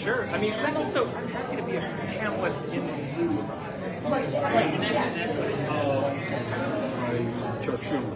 Sure. I mean, 'cause I'm happy to be a panelist in lieu of. Chuck Schumer.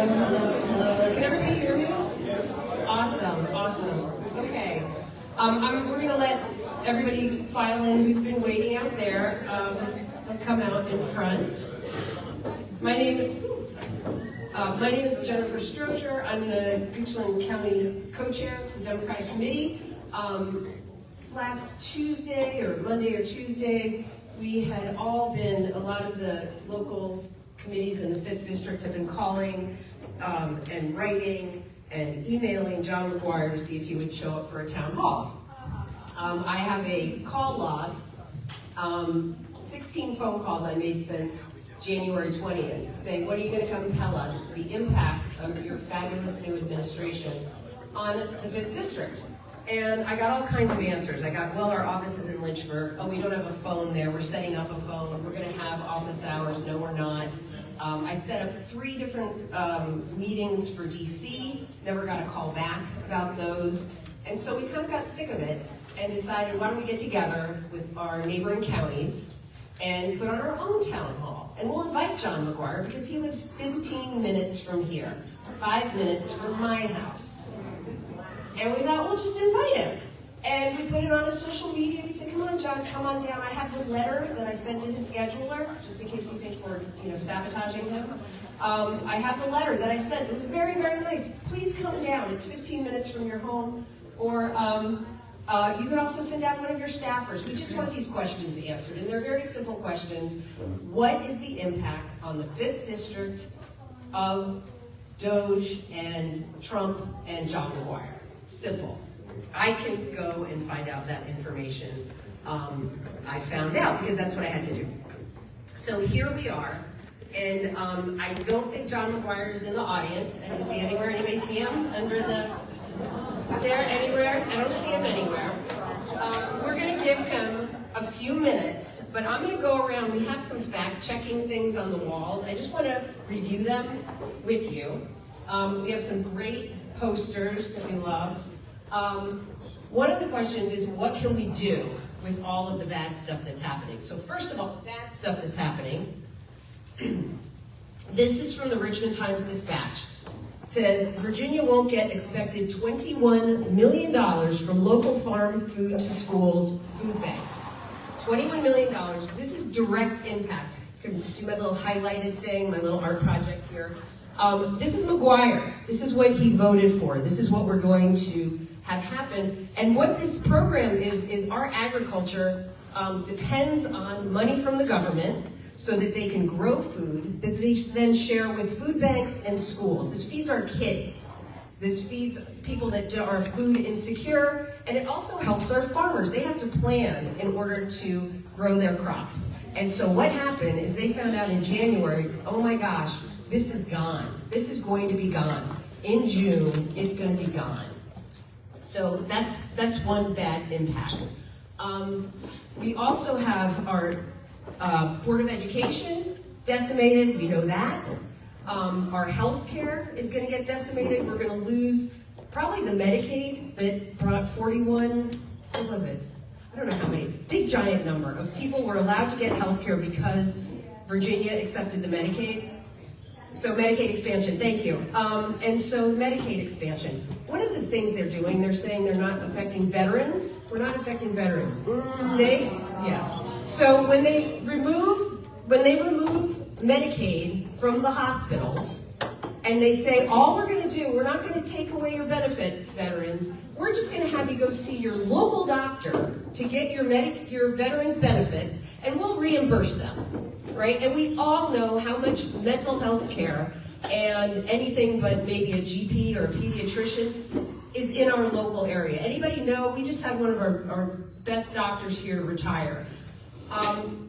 Hello. Can everybody hear me? Awesome. Okay. We're going to let everybody file in who's been waiting out there. Come out in front. My name is Jennifer Strozier. I'm the Goochland County co-chair of the Democratic Committee. Last Tuesday, or Monday or Tuesday, we had all been, a lot of the local committees in the 5th District have been calling and writing and emailing John McGuire to see if he would show up for a town hall. I have a call log, 16 phone calls I made since January 20th, saying, what are you going to come tell us the impact of your fabulous new administration on the 5th District? And I got all kinds of answers. I got, well, our office is in Lynchburg. Oh, we don't have a phone there. We're setting up a phone. We're going to have office hours. No, we're not. I set up 3 different meetings for DC. Never got a call back about those. And so we kind of got sick of it and decided, why don't we get together with our neighboring counties and put on our own town hall. And we'll invite John McGuire because he lives 15 minutes from here, 5 minutes from my house. And we thought, we'll just invite him. And we put it on a social media. We said, come on, John, come on down. I have the letter that I sent to his scheduler, just in case you think we're sabotaging him. I have the letter that I sent. It was very, very nice. Please come down. It's 15 minutes from your home. Or you can also send out one of your staffers. We just want these questions answered. And they're very simple questions. What is the impact on the 5th District of Doge and Trump and John McGuire. Simple. I can go and find out that information. I found out because that's what I had to do. So here we are, and I don't think John McGuire is in the audience. I don't see anywhere. Anybody see him under the chair anywhere? I don't see him anywhere. We're going to give him a few minutes, but I'm going to go around. We have some fact-checking things on the walls. I just want to review them with you. We have some great posters that we love. One of the questions is, what can we do with all of the bad stuff that's happening? So first of all, the bad stuff that's happening. This is from the Richmond Times-Dispatch. It says, Virginia won't get expected $21 million from local farm food to schools food banks. $21 million. This is direct impact. I can do my little highlighted thing, my little art project here. This is McGuire. This is what he voted for. This is what we're going to have happen. And what this program is our agriculture depends on money from the government so that they can grow food that they then share with food banks and schools. This feeds our kids. This feeds people that are food insecure, and it also helps our farmers. They have to plan in order to grow their crops. And so what happened is they found out in January, oh my gosh, this is gone. This is going to be gone. In June, it's going to be gone. So that's one bad impact. We also have our Board of Education decimated, we know that. Our health care is going to get decimated. We're going to lose probably the Medicaid that brought 41, what was it? I don't know how many, big giant number of people were allowed to get health care because Virginia accepted the Medicaid. So Medicaid expansion, thank you. And so Medicaid expansion. One of the things they're doing, they're saying they're not affecting veterans. We're not affecting veterans. So when they remove Medicaid from the hospitals, and they say, all we're going to do, we're not going to take away your benefits, veterans. We're just going to have you go see your local doctor to get your veterans benefits, and we'll reimburse them, right? And we all know how much mental health care and anything but maybe a GP or a pediatrician is in our local area. Anybody know? We just had one of our best doctors here retire.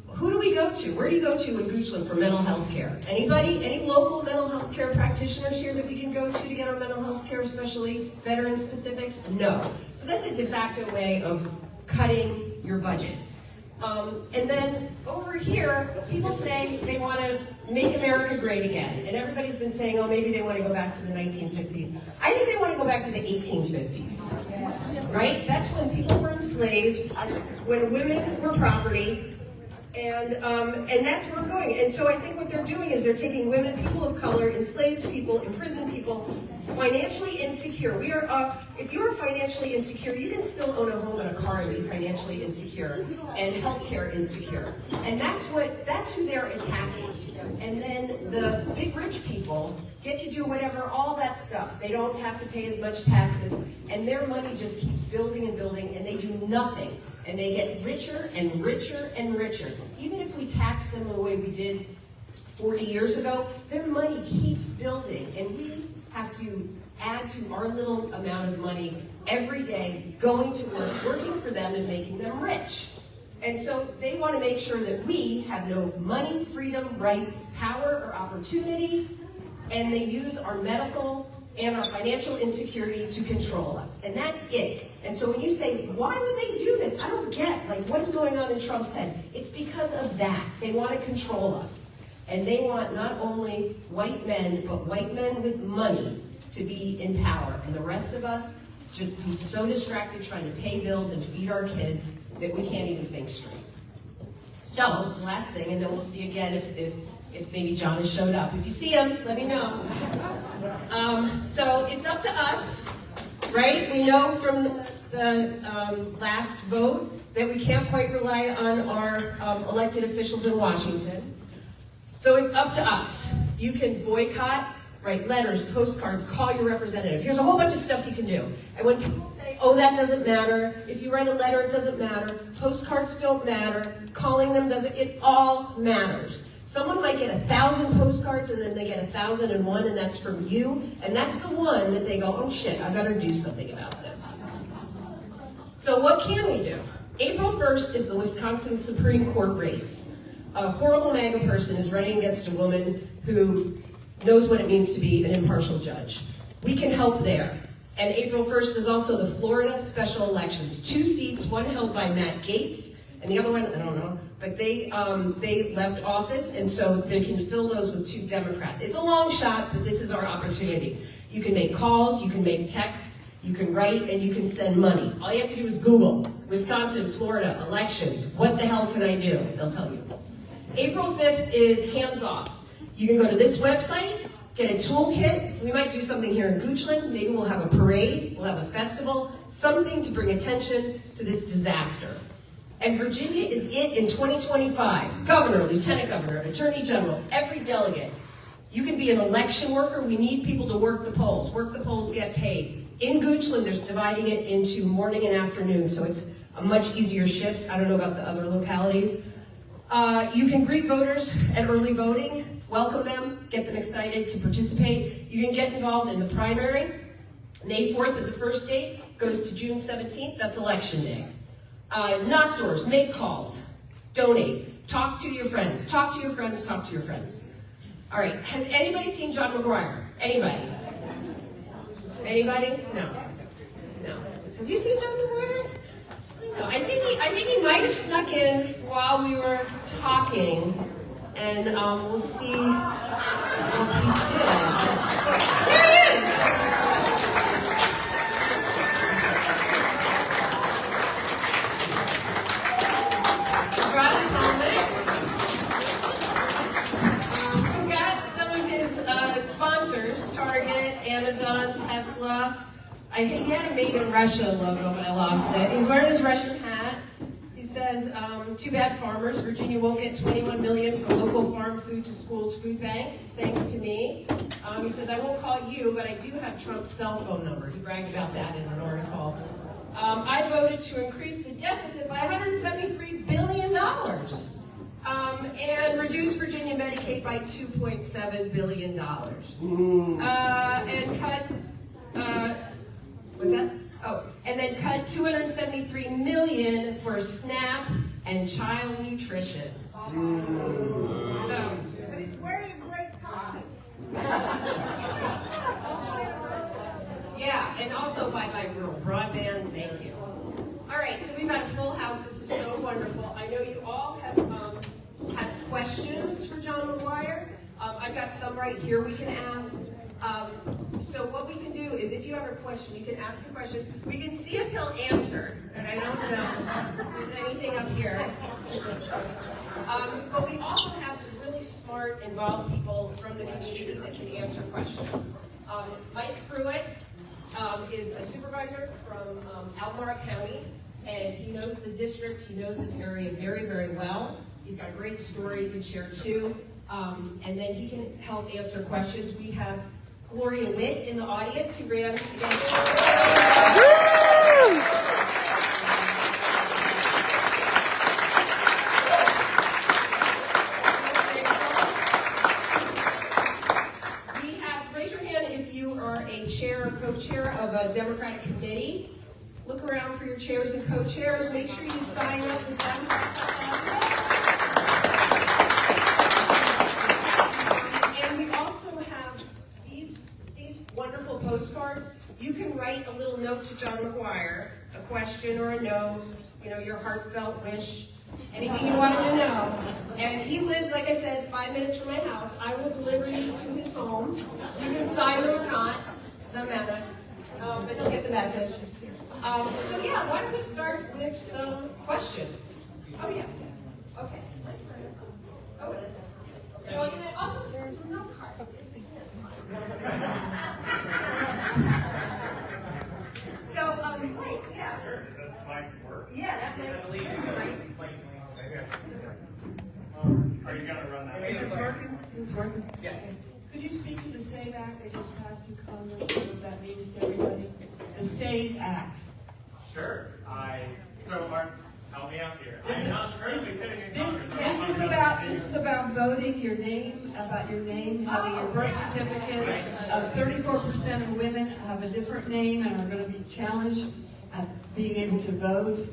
Who do we go to? Where do you go to in Goochland for mental health care? Anybody? Any local mental health care practitioners here that we can go to get our mental health care, especially veteran specific? No. So that's a de facto way of cutting your budget. And then over here, people say they want to make America great again. And everybody's been saying, oh, maybe they want to go back to the 1950s. I think they want to go back to the 1850s, right? That's when people were enslaved, when women were property, and that's where we're going. And so I think what they're doing is they're taking women, people of color, enslaved people, imprisoned people, financially insecure. We are, if you are financially insecure, you can still own a home and a car and be financially insecure and healthcare insecure. And that's who they're attacking. And then the big rich people get to do whatever, all that stuff. They don't have to pay as much taxes, and their money just keeps building and building, and they do nothing. And they get richer and richer and richer. Even if we tax them the way we did 40 years ago, their money keeps building, and we have to add to our little amount of money every day, going to work, working for them and making them rich. And so they want to make sure that we have no money, freedom, rights, power, or opportunity, and they use our medical and our financial insecurity to control us. And that's it. And so when you say, why would they do this? I don't get, what is going on in Trump's head? It's because of that. They want to control us. And they want not only white men, but white men with money to be in power. And the rest of us just be so distracted trying to pay bills and feed our kids that we can't even think straight. So, last thing, and then we'll see again if maybe John has showed up. If you see him, let me know. So it's up to us, right? We know from the last vote that we can't quite rely on our elected officials in Washington. So it's up to us. You can boycott, write letters, postcards, call your representative. Here's a whole bunch of stuff you can do. And when people say, oh, that doesn't matter, if you write a letter, it doesn't matter, postcards don't matter, calling them doesn't, it all matters. Someone might get 1,000 postcards and then they get 1,001 and that's from you, and that's the one that they go, oh shit, I better do something about this. So what can we do? April 1st is the Wisconsin Supreme Court race. A horrible MAGA person is running against a woman who knows what it means to be an impartial judge. We can help there. And April 1st is also the Florida special elections. 2 seats, one held by Matt Gaetz, and the other one, I don't know, but they left office, and so they can fill those with 2 Democrats. It's a long shot, but this is our opportunity. You can make calls, you can make texts, you can write, and you can send money. All you have to do is Google Wisconsin, Florida, elections. What the hell can I do? They'll tell you. April 5th is hands off. You can go to this website, get a toolkit. We might do something here in Goochland. Maybe we'll have a parade, we'll have a festival, something to bring attention to this disaster. And Virginia is it in 2025. Governor, lieutenant governor, attorney general, every delegate. You can be an election worker. We need people to work the polls. Work the polls, get paid. In Goochland, they're dividing it into morning and afternoon, so it's a much easier shift. I don't know about the other localities. You can greet voters at early voting, welcome them, get them excited to participate. You can get involved in the primary. May 4th is the first date, goes to June 17th, that's election day. Knock doors, make calls, donate, talk to your friends, talk to your friends, talk to your friends. All right, has anybody seen John McGuire? Anybody? Anybody? No. No. Have you seen John McGuire? No, I think he might have snuck in while we were talking, and we'll see what he did. There he is! He brought his helmet. He's got some of his sponsors, Target, Amazon, Tesla. I think he had a Made in Russia logo, but I lost it. He's wearing his Russian hat. He says, too bad farmers, Virginia won't get $21 million from local farm food to schools food banks, thanks to me. He says, I won't call you, but I do have Trump's cell phone number. He bragged about that in an article. I voted to increase the deficit by $173 billion and reduce Virginia Medicaid by $2.7 billion. And cut... what's that? Oh, and then cut $273 million for SNAP and child nutrition. So, but he's wearing a great tie. yeah, and also by rural broadband. Thank you. All right, so we've had a full house. This is so wonderful. I know you all have had questions for John McGuire. I've got some right here we can ask. So what we can do is, if you have a question, you can ask a question. We can see if he'll answer, and I don't know if there's anything up here. But we also have some really smart, involved people from the community that can answer questions. Mike Pruitt is a supervisor from Albemarle County, and he knows the district, he knows this area very, very well. He's got a great story he can share too, and then he can help answer questions. We have Gloria Witt in the audience, who ran against... We have, raise your hand if you are a chair or co-chair of a Democratic committee. Look around for your chairs and co-chairs. Make sure you sign up with them. Wonderful postcards. You can write a little note to John McGuire, a question or a note, your heartfelt wish, anything you want him to know. And he lives, like I said, 5 minutes from my house. I will deliver these to his home. You can sign them or not, doesn't matter, but he'll get the message. So yeah, why don't we start with some questions? Oh yeah, okay. Oh, and then also there's no card. So, Mike, yeah. Does this mic work? Yeah, that might be great. Are you going to run that? Is this working? Is this working? Yes. Could you speak to the SAVE Act they just passed in Congress, and what that means to everybody? The SAVE Act. Sure. Help me out here. I'm not currently sitting in This, Congress. this is about voting, your name, having your birth certificate. 34% of women have a different name and are going to be challenged at being able to vote.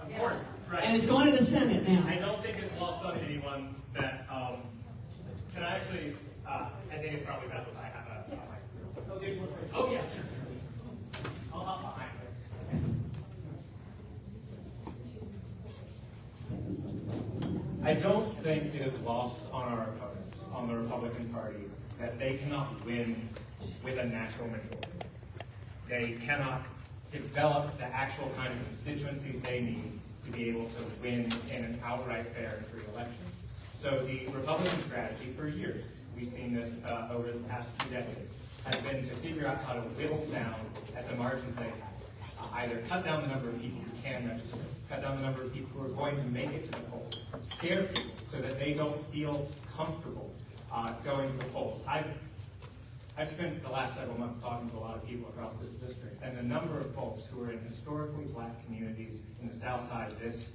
Of course, right. And it's going to the Senate now. I don't think it's lost on anyone that, can I actually, I think it's probably best if I have a mic. Oh, there's one question. Oh, yeah, sure. I'll hop behind her. I don't think it is lost on our opponents, on the Republican Party, that they cannot win with a natural majority. They cannot develop the actual kind of constituencies they need to be able to win in an outright fair and free election. So the Republican strategy for years, we've seen this over the past 2 decades, has been to figure out how to whittle down at the margins they have. Either cut down the number of people who can register, cut down the number of people who are going to make it to the polls, scare people so that they don't feel comfortable going to the polls. I've spent the last several months talking to a lot of people across this district, and the number of folks who are in historically black communities in the south side of this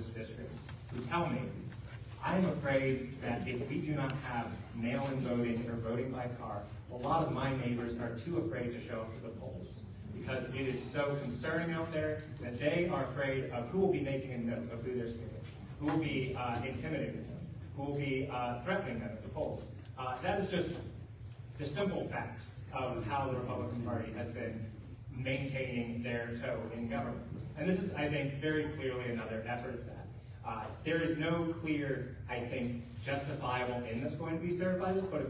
district who tell me, I'm afraid that if we do not have mail-in voting or voting by car, a lot of my neighbors are too afraid to show up to the polls because it is so concerning out there that they are afraid of who will be making a note of who they're seeing, who will be intimidating them, who will be threatening them at the polls. That is just the simple facts of how the Republican Party has been maintaining their toe in government. And this is, I think, very clearly another effort of that. There is no clear, I think, justifiable end that's going to be served by this, but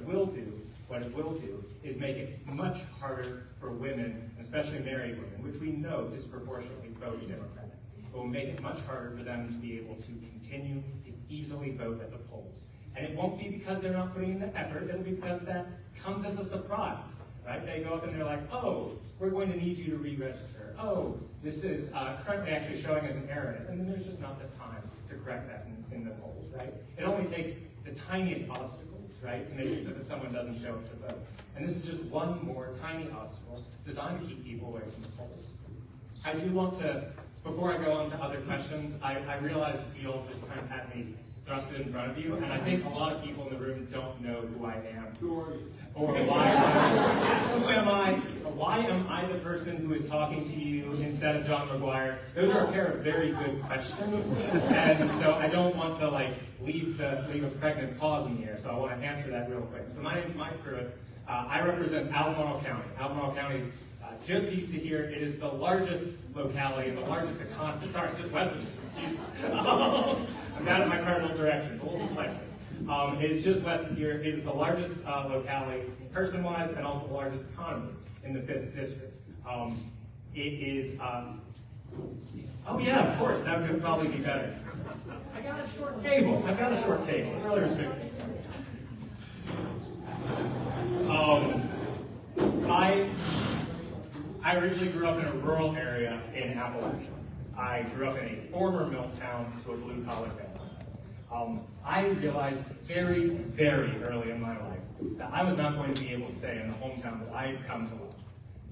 what it will do is make it much harder for women, especially married women, which we know disproportionately vote Democratic. It will make it much harder for them to be able to continue to easily vote at the polls. And it won't be because they're not putting in the effort, it'll be because that comes as a surprise, right? They go up and they're like, oh, we're going to need you to re-register. Oh, this is currently actually showing as an error. And then there's just not the time to correct that in the polls, right? It only takes the tiniest obstacles, right, to make it so that someone doesn't show up to vote. And this is just one more tiny obstacle designed to keep people away from the polls. I do want to, before I go on to other questions, I realize you'll just kind of had me thrust it in front of you, and I think a lot of people in the room don't know who I am. Who are you? Or who am I? Why am I the person who is talking to you instead of John McGuire? Those are a pair of very good questions, and so I don't want to leave a pregnant pause in the air, so I want to answer that real quick. So my name is Mike Pruitt. I represent Albemarle County. Albemarle County is just east of here. It is the largest locality and the largest economy. Sorry, it's just west of me. I'm down in my cardinal directions, a little dyslexic. It is just west of here. It is the largest locality person-wise and also the largest economy in the 5th district. It is, oh yeah, of course, that would probably be better. I got a short cable. Really restricted. I originally grew up in a rural area in Appalachia. I grew up in a former mill town to a blue-collar family. I realized very, very early in my life that I was not going to be able to stay in the hometown that I had come to love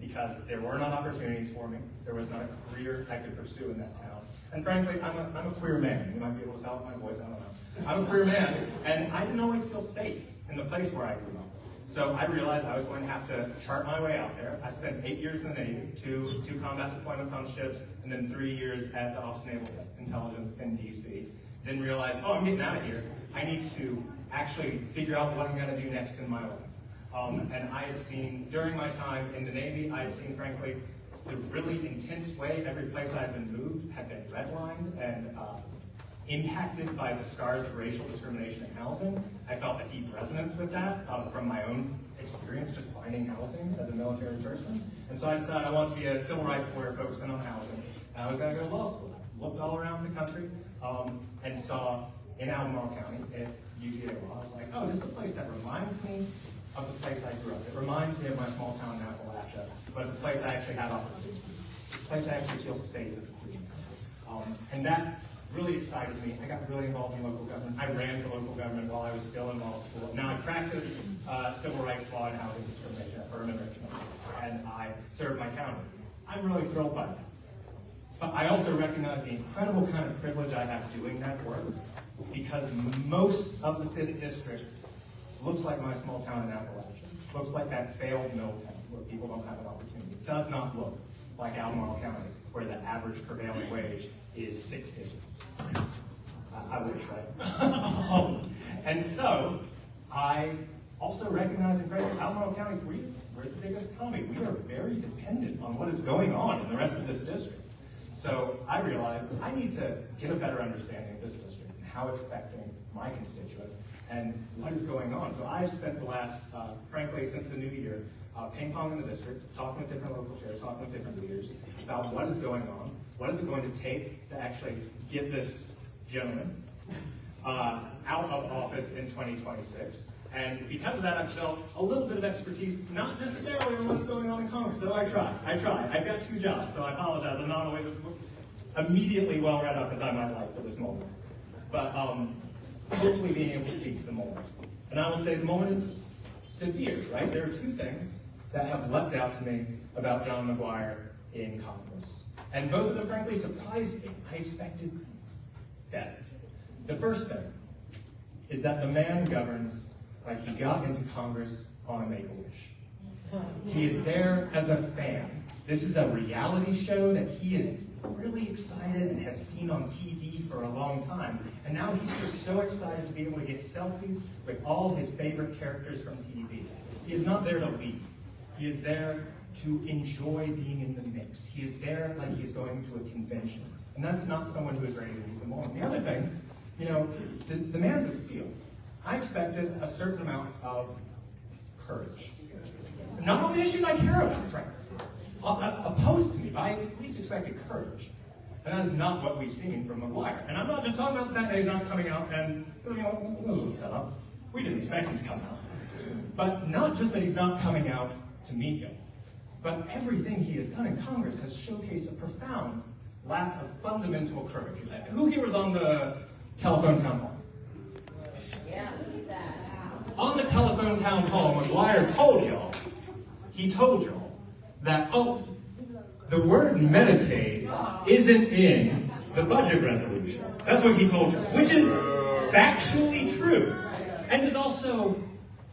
because there were not opportunities for me. There was not a career I could pursue in that town. And frankly, I'm a queer man. You might be able to tell by my voice, I don't know. I'm a queer man, and I didn't always feel safe in the place where I grew up. So I realized I was going to have to chart my way out there. I spent 8 years in the Navy, two combat deployments on ships, and then 3 years at the Office of Naval Intelligence in D.C. Then realized, oh, I'm getting out of here. I need to actually figure out what I'm going to do next in my life. And I had seen, during my time in the Navy, I had seen, frankly, the really intense way every place I had been moved had been redlined and impacted by the scars of racial discrimination in housing. I felt a deep resonance with that from my own experience just finding housing as a military person. And so I decided I wanted to be a civil rights lawyer focusing on housing. And I was going to go to law school. I looked all around the country and saw in Albemarle County at UVA Law, I was like, oh, this is a place that reminds me of the place I grew up. It reminds me of my small town in Appalachia, but it's a place I actually have opportunities. It's a place I actually feel safe as a queen. And that really excited me. I got really involved in local government. I ran for local government while I was still in law school. Now I practice civil rights law and housing discrimination at firm in Richmond, and I serve my county. I'm really thrilled by that. But I also recognize the incredible kind of privilege I have doing that work, because most of the 5th District looks like my small town in Appalachia. Looks like that failed mill town where people don't have an opportunity. It does not look like Albemarle County, where the average prevailing wage is 6 digits. I wish, right? And so, I also recognize and credit Albemarle County, we're the biggest economy. We are very dependent on what is going on in the rest of this district. So I realized I need to get a better understanding of this district and how it's affecting my constituents and what is going on. So I've spent the last, frankly, since the new year, ping-ponging the district, talking with different local chairs, talking with different leaders about what is going on, what is it going to take to actually get this gentleman out of office in 2026. And because of that, I've developed a little bit of expertise, not necessarily on what's going on in Congress, though I try. I've got 2 jobs, so I apologize. I'm not always immediately well read up as I might like for this moment. But hopefully being able to speak to the moment. And I will say the moment is severe, right? There are 2 things that have leapt out to me about John McGuire in Congress. And both of them, frankly, surprised me. I expected better. The first thing is that the man governs like he got into Congress on a Make-A-Wish. He is there as a fan. This is a reality show that he is really excited and has seen on TV for a long time. And now he's just so excited to be able to get selfies with all his favorite characters from TV. He is not there to lead. He is there to enjoy being in the mix. He is there like he's going to a convention. And that's not someone who is ready to meet the moment. The other thing, the man's a SEAL. I expected a certain amount of courage. Not on the issues I care about, frankly. Opposed to me, but I at least expected courage. And that is not what we've seen from McGuire. And I'm not just talking about the fact that he's not coming out and, it was a setup. We didn't expect him to come out. But not just that he's not coming out to meet you, but everything he has done in Congress has showcased a profound lack of fundamental courage. Who here was on the telephone town hall? Yeah, that. On the telephone town hall, McGuire told y'all, that, the word Medicaid isn't in the budget resolution. That's what he told you, which is factually true, and is also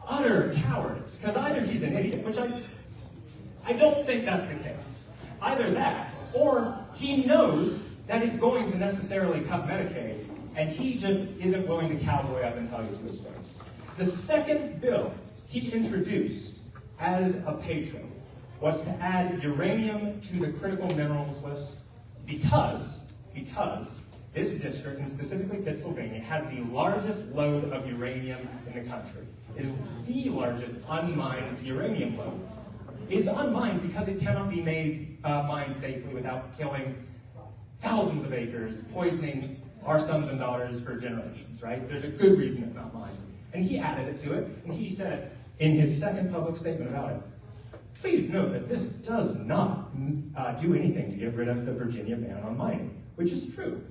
utter cowardice, because either he's an idiot, which I don't think that's the case. Either that, or he knows that he's going to necessarily cut Medicaid, and he just isn't willing to cowboy up and tell you to his face. The second bill he introduced as a patron was to add uranium to the critical minerals list because this district, and specifically Pennsylvania, has the largest load of uranium in the country. It is the largest unmined uranium load. It is unmined because it cannot be mined safely without killing thousands of acres, poisoning our sons and daughters for generations, right? There's a good reason it's not mined. And he added it to it, and he said in his second public statement about it, please note that this does not do anything to get rid of the Virginia ban on mining, which is true.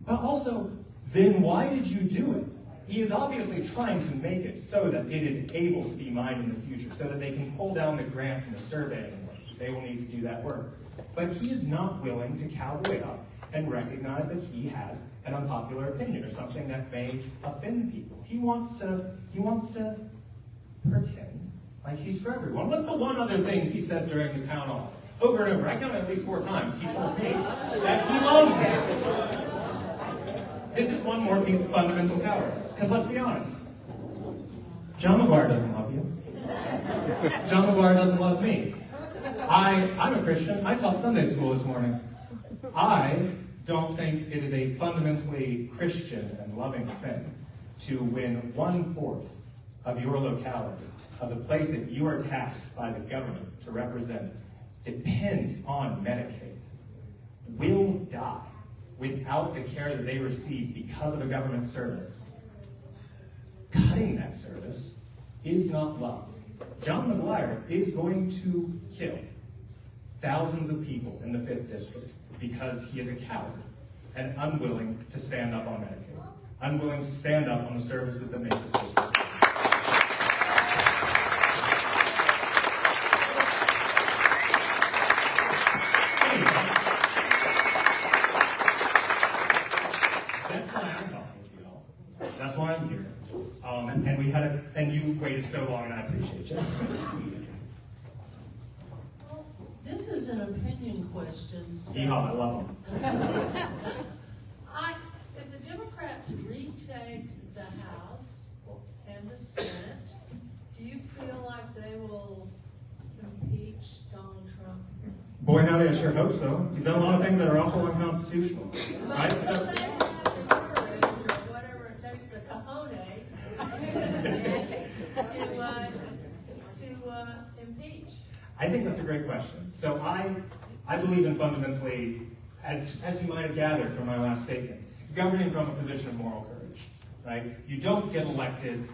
But also, then why did you do it? He is obviously trying to make it so that it is able to be mined in the future, so that they can pull down the grants and the surveying work. They will need to do that work. But he is not willing to cowboy up and recognize that he has an unpopular opinion or something that may offend people. He wants to pretend like he's for everyone. What's the one other thing he said during the town hall? Over and over, I counted at least 4 times, he told me that he loves me. This is one more piece of fundamental cowardice. Because let's be honest, John McGuire doesn't love you. John McGuire doesn't love me. I'm a Christian. I taught Sunday school this morning. I don't think it is a fundamentally Christian and loving thing to win 1/4 of your locality, of the place that you are tasked by the government to represent, depends on Medicaid, will die without the care that they receive because of a government service. Cutting that service is not love. John McGuire is going to kill thousands of people in the 5th District because he is a coward and unwilling to stand up on Medicaid, unwilling to stand up on the services that make this district. appreciate you. Well, this is an opinion question. So Yeehaw, I love them. If the Democrats retake the House and the Senate, do you feel like they will impeach Donald Trump? Boy, howdy, I sure hope so. He's done a lot of things that are awful unconstitutional, right? But So, they have the courage, or whatever it takes, the cojones, to impeach. I think that's a great question. So I believe in fundamentally, as you might have gathered from my last statement, governing from a position of moral courage, right? You don't get elected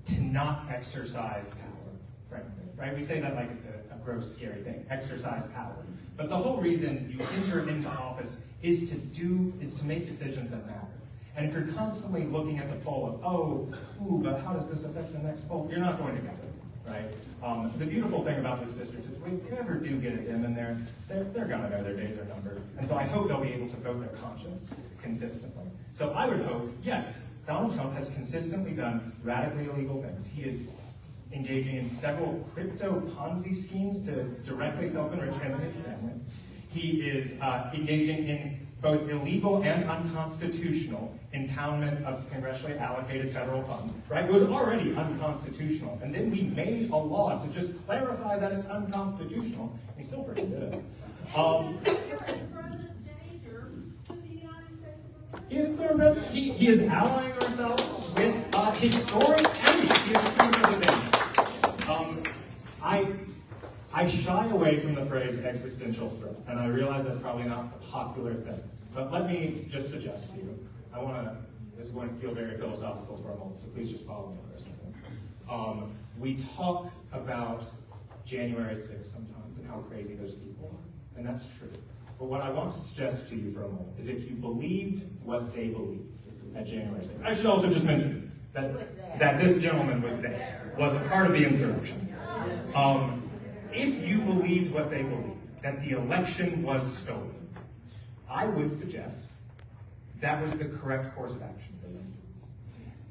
to not exercise power, frankly, right? We say that like it's a gross, scary thing, exercise power. But the whole reason you enter into office is to make decisions that matter. And if you're constantly looking at the poll of, but how does this affect the next poll? You're not going to get it, right? The beautiful thing about this district is when you ever do get a Dem in there, they're going to know their days are numbered. And so I hope they'll be able to vote their conscience consistently. So I would hope, yes, Donald Trump has consistently done radically illegal things. He is engaging in several crypto Ponzi schemes to directly self-enrich him and his family. He is engaging in both illegal and unconstitutional impoundment of congressionally allocated federal funds, right? It was already unconstitutional, and then we made a law to just clarify that it's unconstitutional. He still forget it. He is a clear president. He is allying ourselves with historic enemies. He is a clear president. I shy away from the phrase existential threat, and I realize that's probably not a popular thing. But let me just suggest to you, this is going to feel very philosophical for a moment, so please just follow me for a second. We talk about January 6th sometimes and how crazy those people are, and that's true. But what I want to suggest to you for a moment is if you believed what they believed at January 6th, I should also just mention that this gentleman was there, was a part of the insurrection. If you believed what they believed, that the election was stolen, I would suggest that was the correct course of action for them.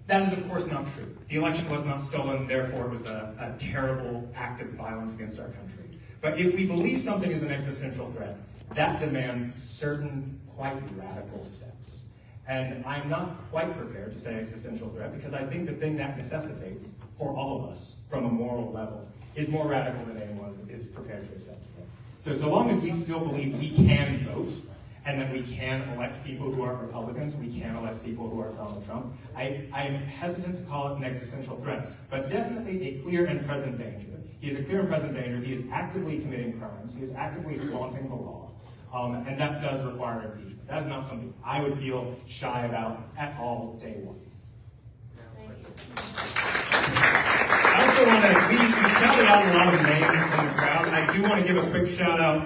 That is, of course, not true. The election was not stolen, therefore it was a terrible act of violence against our country. But if we believe something is an existential threat, that demands certain quite radical steps. And I'm not quite prepared to say existential threat because I think the thing that necessitates for all of us from a moral level is more radical than anyone is prepared to accept it. So long as we still believe we can vote and that we can elect people who are Republicans, we can elect people who are Donald Trump, I'm hesitant to call it an existential threat, but definitely a clear and present danger. He is a clear and present danger. He is actively committing crimes. He is actively flaunting the law. And that does require impeachment. That is not something I would feel shy about at all day one. I also want to, we shouted out a lot of names from the crowd, and I do want to give a quick shout out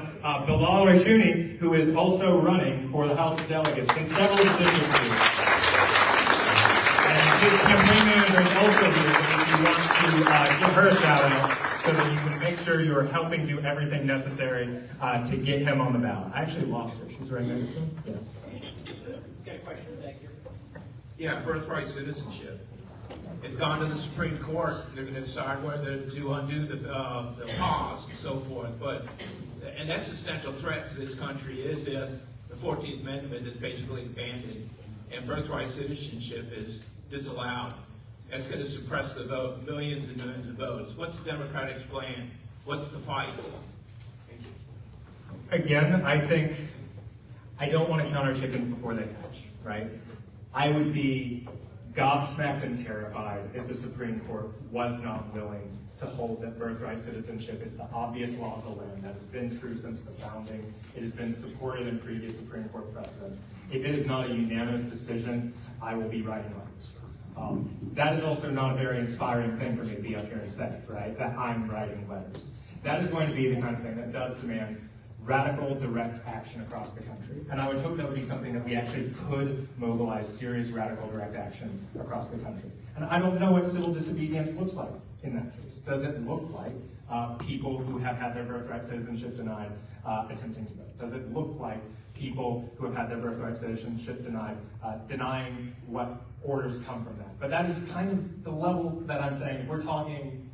Bilal Rashuni, who is also running for the House of Delegates in several districts here. And his campaign manager is also here, so if you want to give her a shout out so that you can make sure you are helping do everything necessary to get him on the ballot. I actually lost her. She's right next to me. Yeah. Got a question back here. Yeah, birthright citizenship. It's gone to the Supreme Court. They're going to decide whether to undo the pause and so forth. But an existential threat to this country is if the 14th Amendment is basically abandoned and birthright citizenship is disallowed. That's going to suppress the vote, millions and millions of votes. What's the Democratic plan? What's the fight? Again, I don't want to count our chickens before they hatch, right? I would be gobsmacked and terrified if the Supreme Court was not willing to hold that birthright citizenship is the obvious law of the land. That has been true since the founding. It has been supported in previous Supreme Court precedent. If it is not a unanimous decision, I will be writing letters. That is also not a very inspiring thing for me to be up here and say, right? That I'm writing letters. That is going to be the kind of thing that does demand radical, direct action across the country. And I would hope that would be something that we actually could mobilize serious, radical, direct action across the country. And I don't know what civil disobedience looks like in that case. Does it look like people who have had their birthright citizenship denied attempting to vote? Does it look like people who have had their birthright citizenship denied denying what orders come from that? But that is kind of the level that I'm saying. If we're talking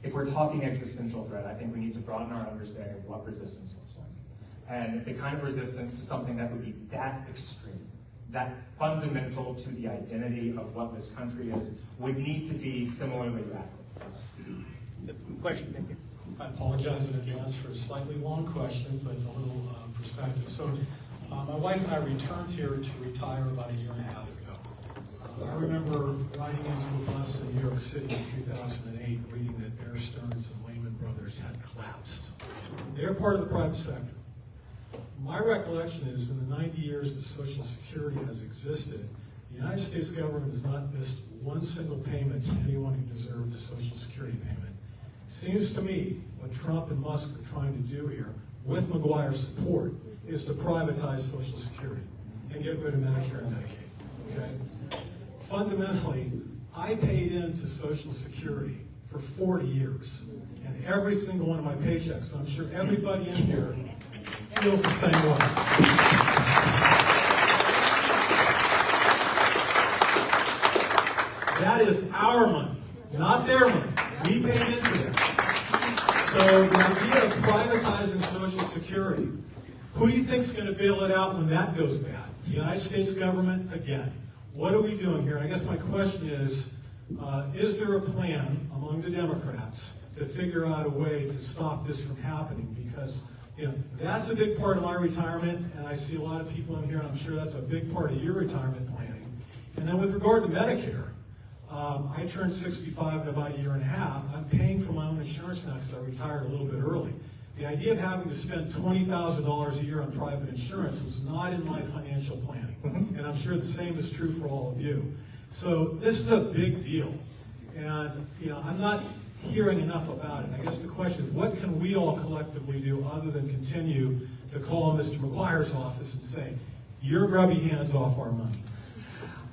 if we're talking existential threat, I think we need to broaden our understanding of what resistance looks like. And the kind of resistance to something that would be that extreme, that fundamental to the identity of what this country is, would need to be similarly radical. Question, thank you. I apologize in advance for a slightly long question, but a little perspective. So my wife and I returned here to retire about 1.5 years ago. I remember riding into a bus in New York City in 2008, reading that Bear Stearns and Lehman Brothers had collapsed. They're part of the private sector. My recollection is in the 90 years that Social Security has existed, the United States government has not missed one single payment to anyone who deserved a Social Security payment. Seems to me what Trump and Musk are trying to do here, with McGuire's support, is to privatize Social Security and get rid of Medicare and Medicaid. Okay? Fundamentally, I paid into Social Security for 40 years, and every single one of my paychecks, I'm sure everybody in here feels the same way. That is our money, not their money. We paid into that. So the idea of privatizing Social Security, who do you think is going to bail it out when that goes bad? The United States government again. What are we doing here? I guess my question is there a plan among the Democrats to figure out a way to stop this from happening? Because that's a big part of my retirement, and I see a lot of people in here, and I'm sure that's a big part of your retirement planning. And then with regard to Medicare, I turned 65 in about 1.5 years. I'm paying for my own insurance now because I retired a little bit early. The idea of having to spend $20,000 a year on private insurance was not in my financial planning. And I'm sure the same is true for all of you. So this is a big deal. And I'm not hearing enough about it. I guess the question is, what can we all collectively do other than continue to call Mr. McGuire's office and say, your grubby hands off our money?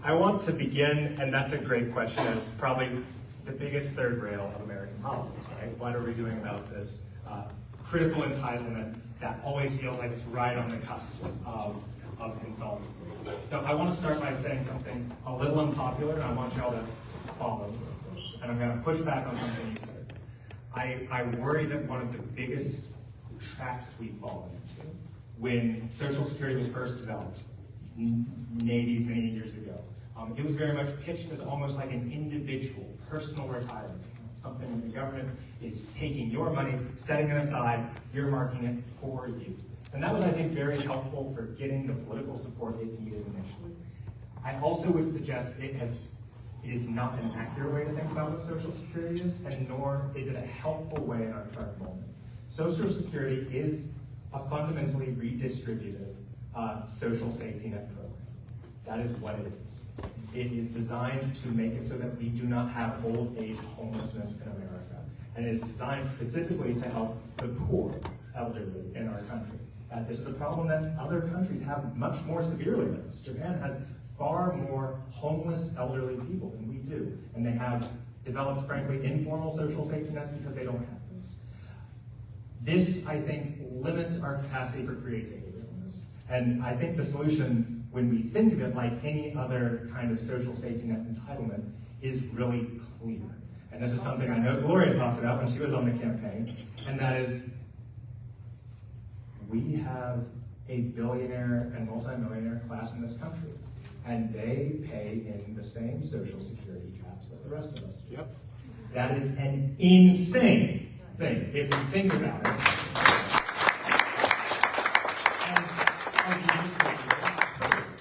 I want to begin, and that's a great question, and it's probably the biggest third rail of American politics, right? What are we doing about this critical entitlement that always feels like it's right on the cusp of insolvency? So I want to start by saying something a little unpopular, and I want y'all to follow. And I'm going to push back on something you said. I worry that one of the biggest traps we fall into when Social Security was first developed, many years ago, it was very much pitched as almost like an individual, personal retirement, something that the government is taking your money, setting it aside, earmarking it for you. And that was, I think, very helpful for getting the political support it needed initially. I also would suggest it is not an accurate way to think about what Social Security is, and nor is it a helpful way in our current moment. Social Security is a fundamentally redistributive social safety net program. That is what it is. It is designed to make it so that we do not have old age homelessness in America. And it is designed specifically to help the poor elderly in our country. This is a problem that other countries have much more severely than us. Japan has far more homeless elderly people than we do. And they have developed, frankly, informal social safety nets because they don't have this. This, I think, limits our capacity for creativity in this. And I think the solution, when we think of it like any other kind of social safety net entitlement, is really clear. And this is something I know Gloria talked about when she was on the campaign, and that is, we have a billionaire and multimillionaire class in this country, and they pay in the same social security caps that the rest of us do. Yep. That is an insane thing, if you think about it.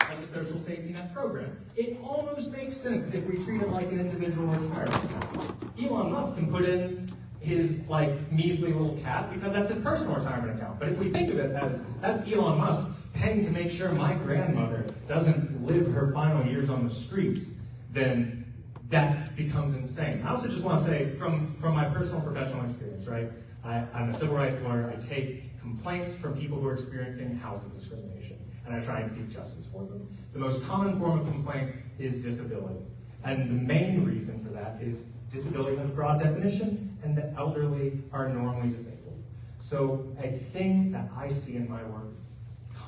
As a social safety net program, it almost makes sense if we treat it like an individual retirement account. Elon Musk can put in his measly little cap because that's his personal retirement account. But if we think of it as that's Elon Musk paying to make sure my grandmother doesn't live her final years on the streets, then that becomes insane. I also just want to say, from my personal professional experience, right? I'm a civil rights lawyer. I take complaints from people who are experiencing housing discrimination, and I try and seek justice for them. The most common form of complaint is disability. And the main reason for that is disability has a broad definition, and the elderly are normally disabled. So a thing that I see in my work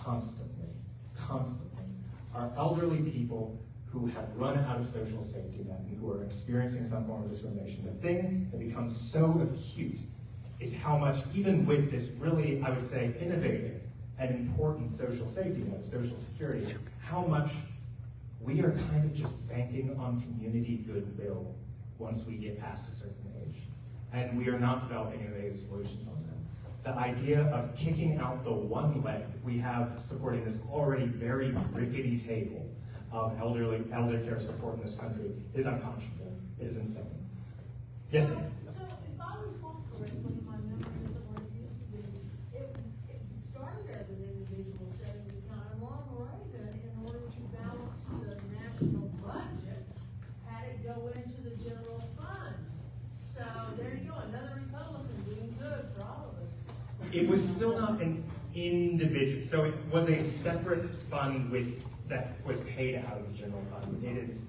constantly, are elderly people who have run out of social safety net and who are experiencing some form of discrimination. The thing that becomes so acute is how much, even with this really, I would say, innovative and important social safety net, social security, how much we are kind of just banking on community goodwill once we get past a certain age. And we are not developing innovative solutions on them. The idea of kicking out the one leg we have supporting this already very rickety table of elder care support in this country is unconscionable. It is insane. Yes, ma'am. So if I recall correctly, my memory isn't what it used to be. It started as an individual savings account, and Ronald Reagan, in order to balance the national budget, had it go into the general fund. So there you go, another Republican doing good for all of us. It was still not an individual, so it was a separate fund that was paid out of the general fund. It is,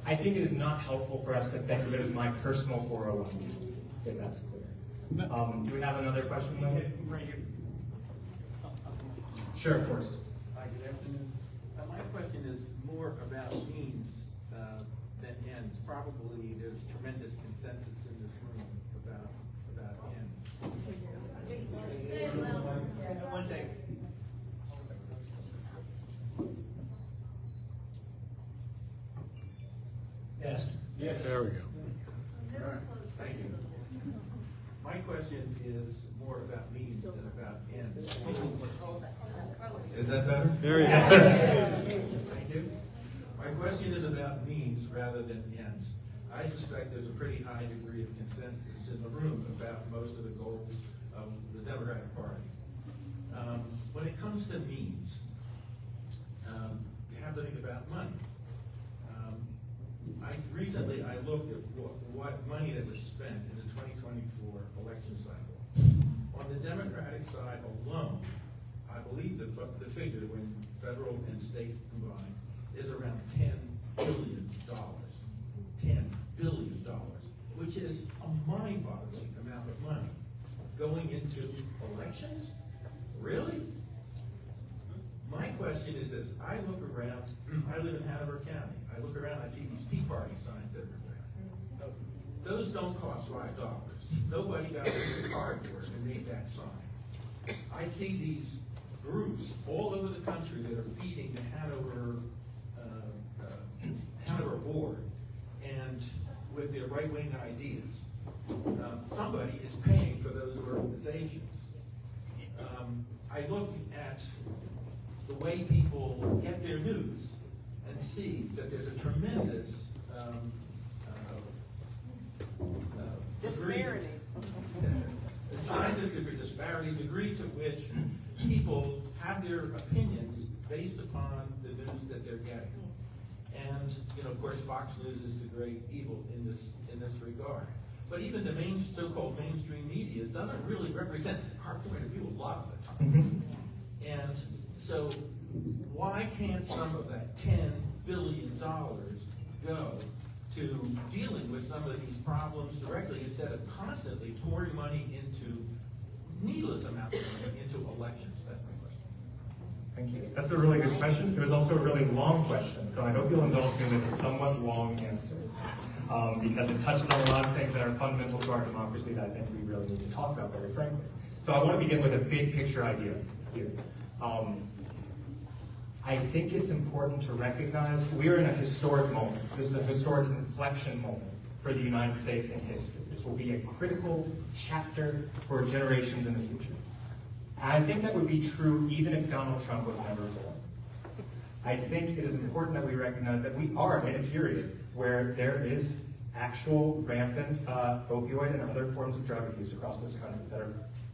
I think it is not helpful for us to think of it as my personal 401k, if that's clear. Do we have another question? Right here. Sure, of course. Hi, good afternoon. My question is more about means than ends. Probably there's tremendous consensus in this room about ends. One second. Yes. Yes. There we go. Thank you. My question is more about means than about ends. Is that better? There you go. Yes, sir. Thank you. My question is about means rather than ends. I suspect there's a pretty high degree of consensus in the room about most of the goals of the Democratic Party. When it comes to means, you have to think about money. Recently I looked at what money that was spent in the 2024 election cycle. On the Democratic side alone, I believe the figure, when federal and state combined, is around $10 billion. $10 billion, which is a mind-boggling amount of money going into elections? Really? My question is this: I look around, I live in Hanover County, I look around, I see these Tea Party signs everywhere. Those don't cost $5. Nobody got a cardboard and made that sign. I see these groups all over the country that are feeding the Hanover board, and with their right-wing ideas. Somebody is paying for those organizations. I look at the way people get their news and see that there's a tremendous Disparity. Disparity, degree to which people have their opinions based upon the news that they're getting. And, of course, Fox News is the great evil in this regard. But even the so-called mainstream media doesn't really represent our point of view a lot of the time. And so why can't some of that $10 billion go to dealing with some of these problems directly instead of constantly pouring money into needless amounts of money into elections? That's my question. Thank you. That's a really good question. It was also a really long question, so I hope you'll indulge me with a somewhat long answer, because it touches on a lot of things that are fundamental to our democracy that I think we really need to talk about, very frankly. So I want to begin with a big picture idea here. I think it's important to recognize we're in a historic moment. This is a historic inflection moment for the United States in history. This will be a critical chapter for generations in the future. I think that would be true even if Donald Trump was never born. I think it is important that we recognize that we are in a period where there is actual rampant opioid and other forms of drug abuse across this country that are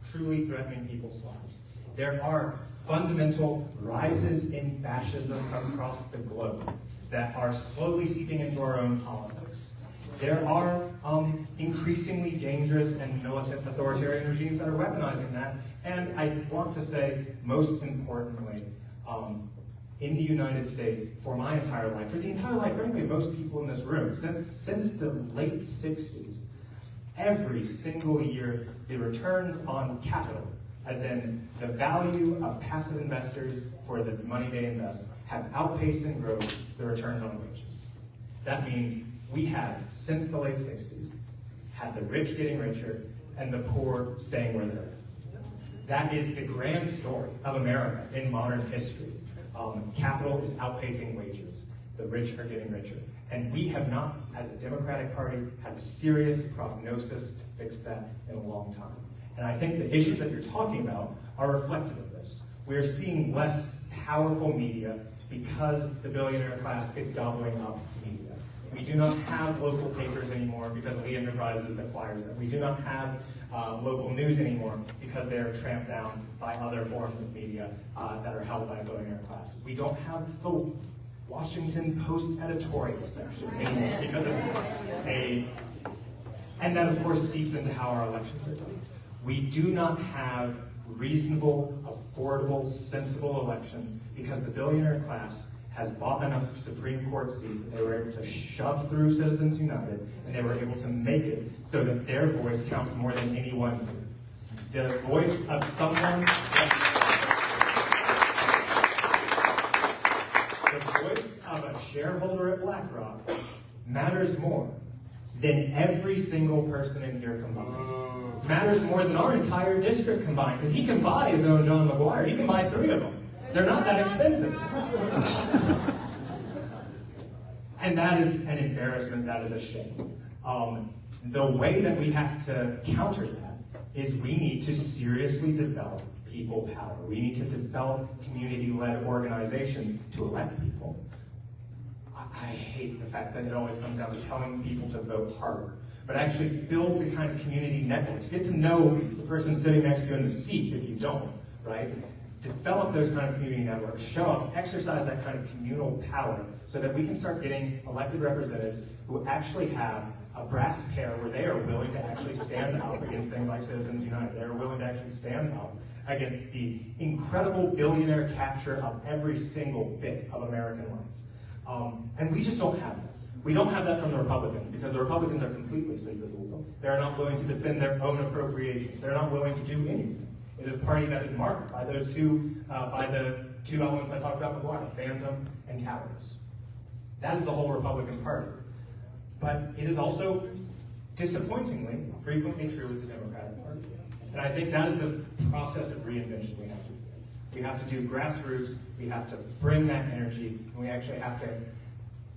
truly threatening people's lives. There are fundamental rises in fascism across the globe that are slowly seeping into our own politics. There are increasingly dangerous and militant authoritarian regimes that are weaponizing that. And I want to say, most importantly, in the United States, for my entire life, for the entire life, frankly, of most people in this room, since the late 60s, every single year, the returns on capital as in the value of passive investors for the money they invest, have outpaced in growth the returns on wages. That means we have, since the late 60s, had the rich getting richer and the poor staying where they're at. That is the grand story of America in modern history. Capital is outpacing wages. The rich are getting richer. And we have not, as a Democratic Party, had a serious prognosis to fix that in a long time. And I think the issues that you're talking about are reflective of this. We are seeing less powerful media because the billionaire class is gobbling up media. We do not have local papers anymore because Lee Enterprises acquires them. We do not have local news anymore because they are tramped down by other forms of media that are held by a billionaire class. We don't have the Washington Post editorial section anymore because of and that of course seeps into how our elections are done. We do not have reasonable, affordable, sensible elections because the billionaire class has bought enough Supreme Court seats that they were able to shove through Citizens United, and they were able to make it so that their voice counts more than anyone here. The voice of someone, the voice of a shareholder at BlackRock matters more than every single person in here combined. Matters more than our entire district combined, because he can buy his own John McGuire. He can buy 3 of them. They're not that expensive. And that is an embarrassment, that is a shame. The way that we have to counter that is we need to seriously develop people power. We need to develop community-led organizations to elect people. I hate the fact that it always comes down to telling people to vote harder, but actually build the kind of community networks. Get to know the person sitting next to you in the seat if you don't, right? Develop those kind of community networks, show up, exercise that kind of communal power so that we can start getting elected representatives who actually have a brass pair where they are willing to actually stand up against things like Citizens United. They are willing to actually stand up against the incredible billionaire capture of every single bit of American life. And we just don't have that. We don't have that from the Republicans because the Republicans are completely asleep at the wheel. They're not willing to defend their own appropriations. They're not willing to do anything. It is a party that is marked by those by the two elements I talked about before, fandom and cowardice. That is the whole Republican Party. But it is also, disappointingly, frequently true with the Democratic Party. And I think that is the process of reinvention we have to do. We have to do grassroots, we have to bring that energy, and we actually have to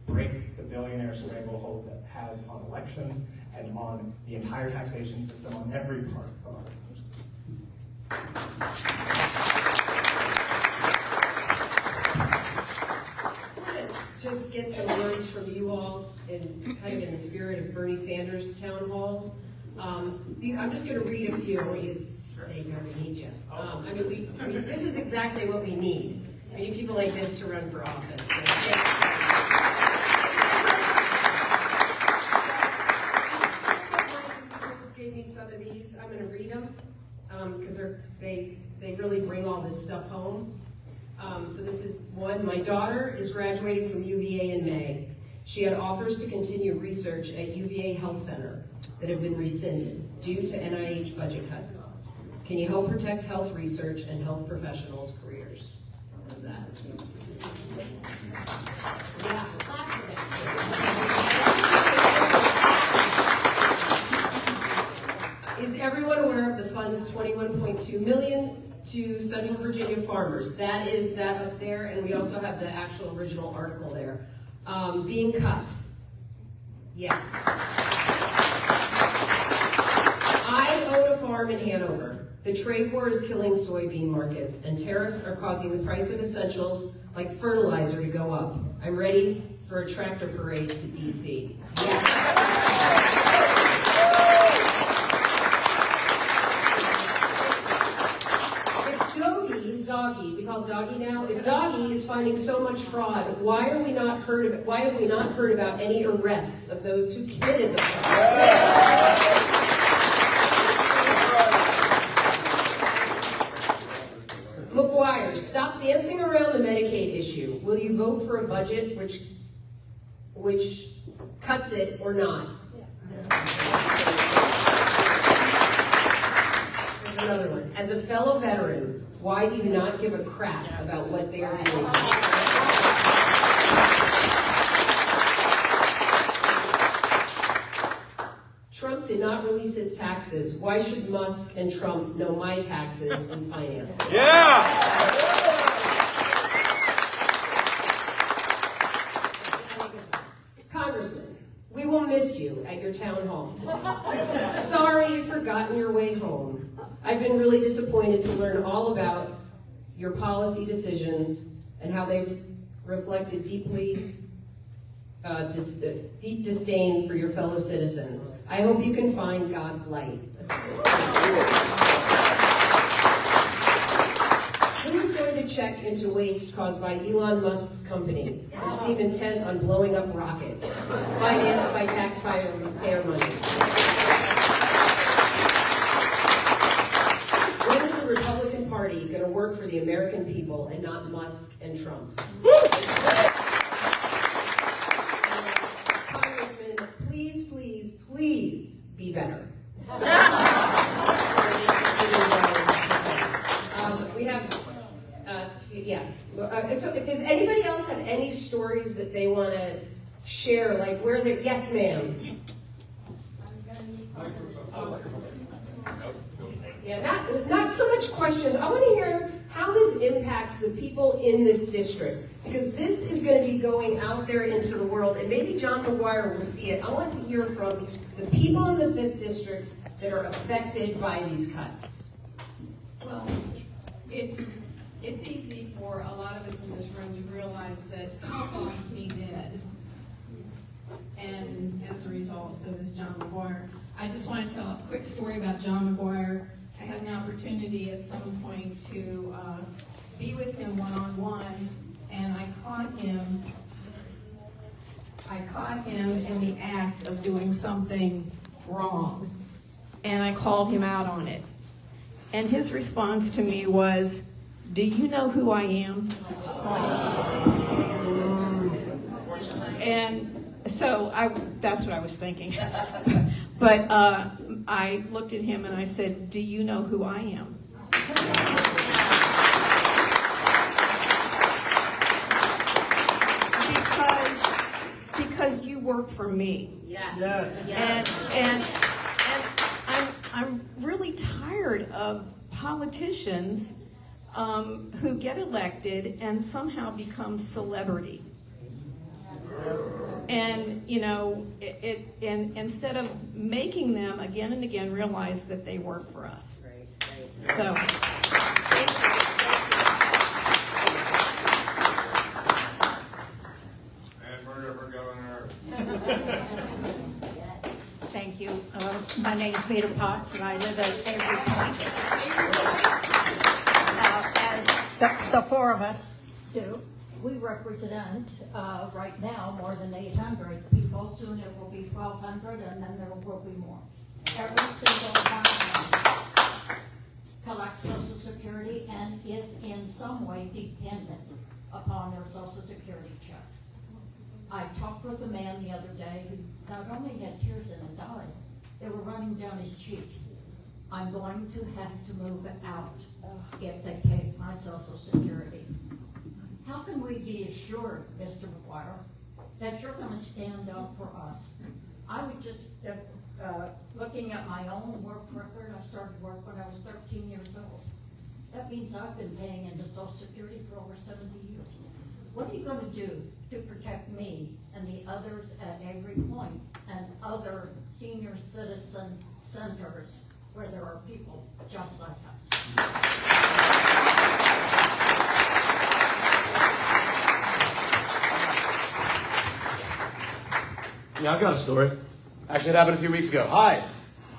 break the billionaire stranglehold that has on elections and on the entire taxation system on every part of our lives. I'm going to just get some words from you all in kind of in the spirit of Bernie Sanders town halls. I'm just going to read a few. I want you to say where we need you. This is exactly what we need. We need people like this to run for office. Gave me some of these. I'm going to read them because they really bring all this stuff home. So this is one. My daughter is graduating from UVA in May. She had offers to continue research at UVA Health Center that have been rescinded due to NIH budget cuts. Can you help protect health research and health professionals' careers? How's that? Yeah, clap for that. Is everyone aware of the fund's $21.2 million to Central Virginia farmers? That is that up there, and we also have the actual original article there. Being cut. Yes. I own a farm in Hanover. The trade war is killing soybean markets, and tariffs are causing the price of essentials like fertilizer to go up. I'm ready for a tractor parade to DC. If Doggy, we call Doggy now. If Doggy is finding so much fraud, why have we not heard about any arrests of those who committed the fraud? McGuire, stop dancing around the Medicaid issue. Will you vote for a budget which cuts it or not? There's another one. As a fellow veteran, why do you not give a crap about what they are doing? Trump did not release his taxes. Why should Musk and Trump know my taxes and finances? Congressman, we will miss you at your town hall today. Sorry you've forgotten your way home. I've been really disappointed to learn all about your policy decisions and how they've reflected deep disdain for your fellow citizens. I hope you can find God's light. Who's going to check into waste caused by Elon Musk's company, which seem intent on blowing up rockets, financed by taxpayer money? When is the Republican Party going to work for the American people and not Musk and Trump? Congressman, please be better. We have, so does anybody else have any stories that they want to share, like where they're, yes ma'am? Yeah, not so much questions. I want to hear how this impacts the people in this district, because this is going to be going out there into the world, and maybe John McGuire will see it. I want to hear from the people in the 5th District that are affected by these cuts. Well, it's easy for a lot of us in this room to realize that Trump wants me dead. And as a result, so does John McGuire. I just want to tell a quick story about John McGuire. I had an opportunity at some point to be with him one-on-one, and I caught him in the act of doing something wrong, and I called him out on it. And his response to me was, "Do you know who I am?" And so that's what I was thinking. But I looked at him and I said, "Do you know who I am?" Because you work for me. Yes. And I'm really tired of politicians who get elected and somehow become celebrity. And, you know, and instead of making them again and again realize that they work for us. Right. So. And for Governor. Thank you. My name is Peter Potts, and I live at Avery Point. As the four of us do, we represent right now more than 800 people. Soon it will be 1,200, and then there will be more. Every single one of them collects Social Security and is in some way dependent upon their Social Security checks. I talked with a man the other day who not only had tears in his eyes, they were running down his cheek. I'm going to have to move out if they take my Social Security. How can we be assured, Mr. McGuire, that you're going to stand up for us? I was just looking at my own work record. I started work when I was 13 years old. That means I've been paying into Social Security for over 70 years. What are you going to do to protect me and the others at Avery Point and other senior citizen centers where there are people just like us? Yeah, I've got a story. Actually, it happened a few weeks ago. Hi.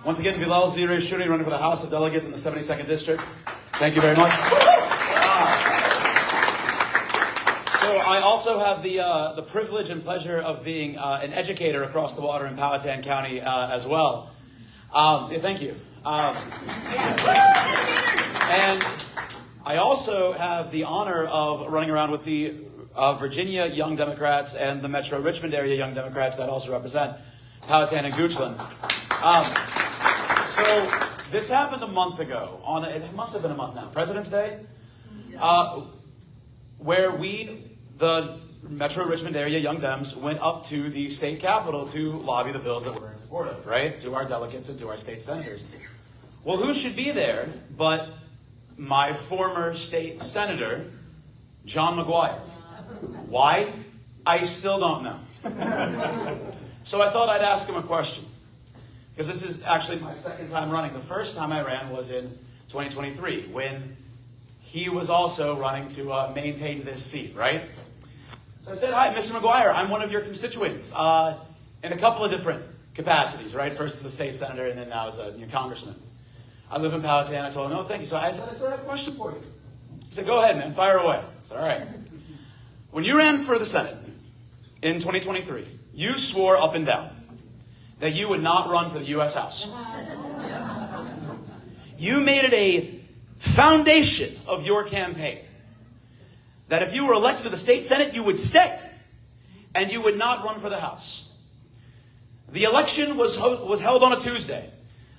Once again, Bilal Zire Shuri, running for the House of Delegates in the 72nd District. Thank you very much. So I also have the privilege and pleasure of being an educator across the water in Powhatan County as well. Thank you. And I also have the honor of running around with the Virginia Young Democrats and the Metro Richmond area Young Democrats that also represent Powhatan and Goochland. So This happened a month ago, it must have been a month now, President's Day, where the Metro Richmond area Young Dems, went up to the state capitol to lobby the bills that we're in support of, right? To our delegates and to our state senators. Well, who should be there but my former state senator, John McGuire. Why? I still don't know. So I thought I'd ask him a question. Because this is actually my second time running. The first time I ran was in 2023, when he was also running to maintain this seat, right? So I said, hi, Mr. McGuire, I'm one of your constituents in a couple of different capacities, right? First as a state senator, and then now as a congressman. I live in Powhatan. I told him, no, thank you. So I said, I have a question for you. He said, go ahead, man, fire away. I said, all right. When you ran for the Senate in 2023, you swore up and down that you would not run for the U.S. House. You made it a foundation of your campaign that if you were elected to the state Senate, you would stay and you would not run for the House. The election was held on a Tuesday.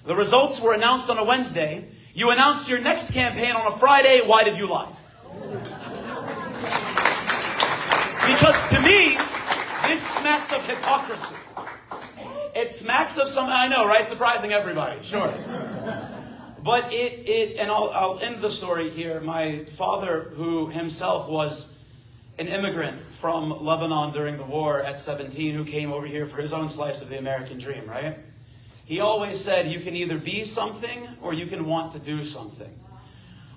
The results were announced on a Wednesday. You announced your next campaign on a Friday. Why did you lie? Because to me, this smacks of hypocrisy. It smacks of something, I know, right? Surprising everybody, sure. But and I'll end the story here. My father, who himself was an immigrant from Lebanon during the war at 17, who came over here for his own slice of the American dream, right? He always said, you can either be something or you can want to do something.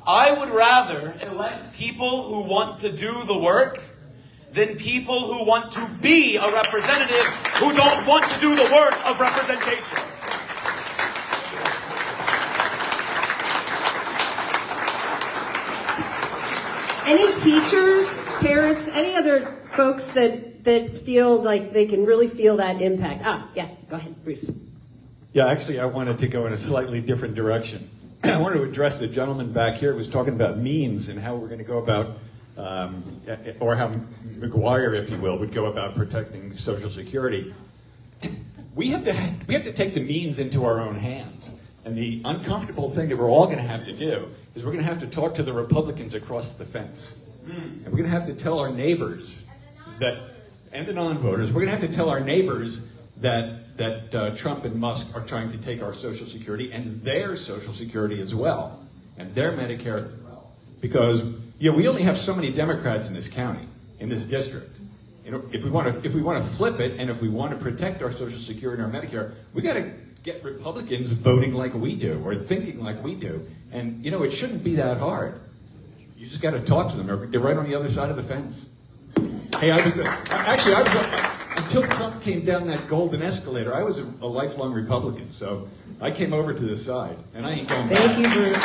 I would rather elect people who want to do the work than people who want to be a representative who don't want to do the work of representation. Any teachers, parents, any other folks that feel like they can really feel that impact? Yes, go ahead, Bruce. Yeah, actually, I wanted to go in a slightly different direction. I wanted to address the gentleman back here who was talking about means and how we're going to go about, or how McGuire, if you will, would go about protecting Social Security. We have to take the means into our own hands. And the uncomfortable thing that we're all going to have to do is we're going to have to talk to the Republicans across the fence. And we're going to have to tell our neighbors and the non-voters, we're going to have to tell our neighbors that Trump and Musk are trying to take our Social Security and their Social Security as well, and their Medicare, because we only have so many Democrats in this county, in this district. If we want to flip it, and if we want to protect our Social Security and our Medicare, we got to get Republicans voting like we do, or thinking like we do, and it shouldn't be that hard. You just got to talk to them. They're right on the other side of the fence. Hey, until Trump came down that golden escalator, I was a lifelong Republican, so I came over to the side, and I ain't going back. Thank you, Bruce.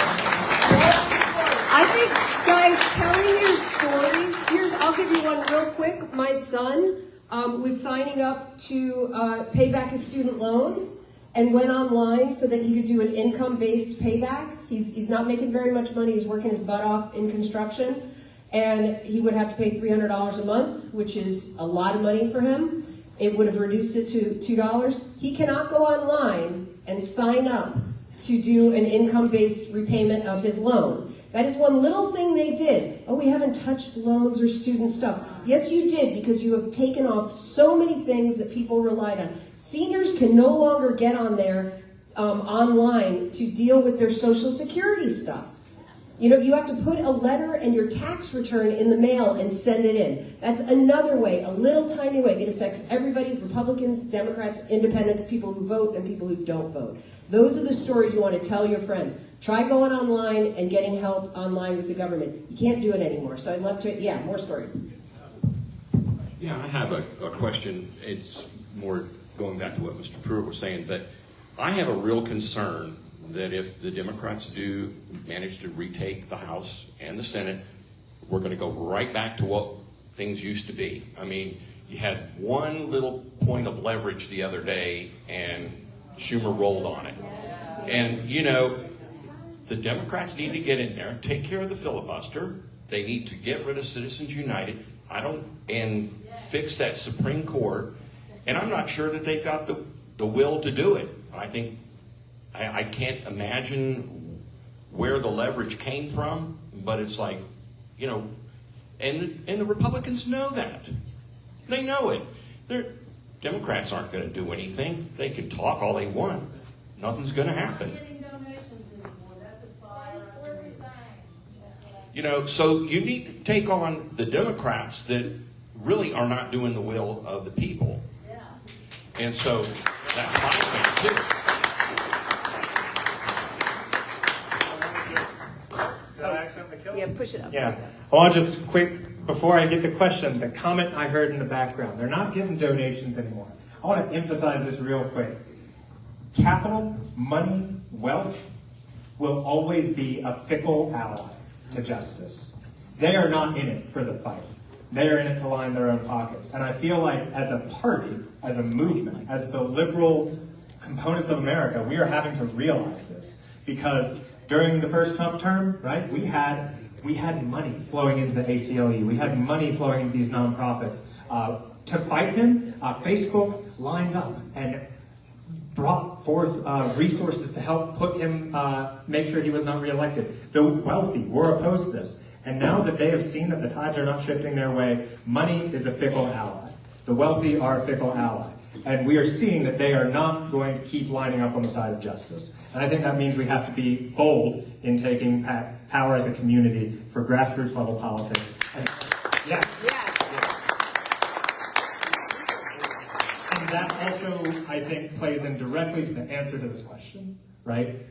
I think, guys, telling your stories, I'll give you one real quick. My son was signing up to pay back his student loan and went online so that he could do an income-based payback. He's not making very much money. He's working his butt off in construction. And he would have to pay $300 a month, which is a lot of money for him. It would have reduced it to $2. He cannot go online and sign up to do an income-based repayment of his loan. That is one little thing they did. Oh, we haven't touched loans or student stuff. Yes, you did, because you have taken off so many things that people relied on. Seniors can no longer get on there online to deal with their Social Security stuff. You have to put a letter and your tax return in the mail and send it in. That's another way, a little tiny way. It affects everybody, Republicans, Democrats, independents, people who vote and people who don't vote. Those are the stories you want to tell your friends. Try going online and getting help online with the government. You can't do it anymore. So I'd love to, more stories. Yeah, I have a question. It's more going back to what Mr. Pruitt was saying, but I have a real concern that if the Democrats do manage to retake the House and the Senate, we're going to go right back to what things used to be. I mean, you had one little point of leverage the other day, and Schumer rolled on it. And, the Democrats need to get in there, take care of the filibuster. They need to get rid of Citizens United, and fix that Supreme Court. And I'm not sure that they've got the will to do it. I think I can't imagine where the leverage came from, but it's like, you know, and the Republicans know that. They know it. Democrats aren't going to do anything. They can talk all they want. Nothing's going to happen. You know, so you need to take on the Democrats that really are not doing the will of the people. And so that's my thing too. Did I accidentally kill it? Yeah, push it up. Yeah. I want to just quick, before I get the question, the comment I heard in the background. They're not giving donations anymore. I want to emphasize this real quick. Capital, money, wealth will always be a fickle ally to justice. They are not in it for the fight. They are in it to line their own pockets. And I feel like as a party, as a movement, as the liberal components of America, we are having to realize this. Because during the first Trump term, right, we had money flowing into the ACLU. We had money flowing into these nonprofits. To fight him, Facebook lined up and brought forth resources to help put him, make sure he was not reelected. The wealthy were opposed to this. And now that they have seen that the tides are not shifting their way, money is a fickle ally. The wealthy are a fickle ally. And we are seeing that they are not going to keep lining up on the side of justice. And I think that means we have to be bold in taking power as a community for grassroots level politics. And, yes. And that also, I think, plays in directly to the answer to this question, right?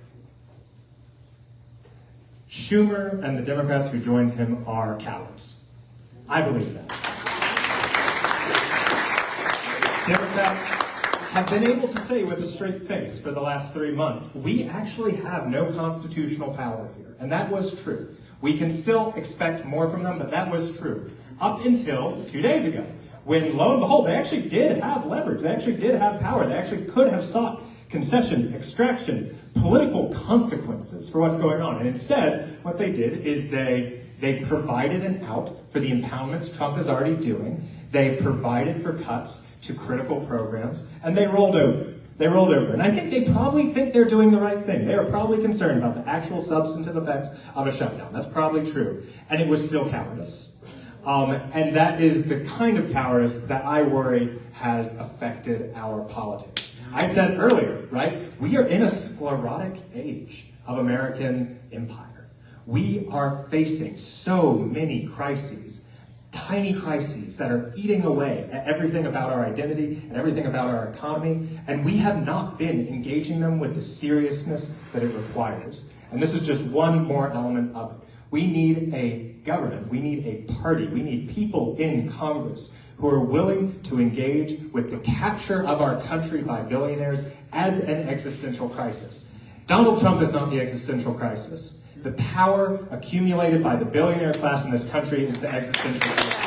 Schumer and the Democrats who joined him are cowards. I believe that. Democrats have been able to say with a straight face for the last 3 months, we actually have no constitutional power here. And that was true. We can still expect more from them, but that was true. Up until 2 days ago, when lo and behold, they actually did have leverage. They actually did have power. They actually could have sought concessions, extractions, political consequences for what's going on. And instead, what they did is they provided an out for the impoundments Trump is already doing. They provided for cuts to critical programs, and they rolled over. They rolled over. And I think they probably think they're doing the right thing. They are probably concerned about the actual substantive effects of a shutdown. That's probably true. And it was still cowardice. And that is the kind of cowardice that I worry has affected our politics. I said earlier, right? We are in a sclerotic age of American empire. We are facing so many crises, tiny crises that are eating away at everything about our identity and everything about our economy, and we have not been engaging them with the seriousness that it requires. And this is just one more element of it. We need a government, we need a party, we need people in Congress who are willing to engage with the capture of our country by billionaires as an existential crisis. Donald Trump is not the existential crisis. The power accumulated by the billionaire class in this country is the existential crisis.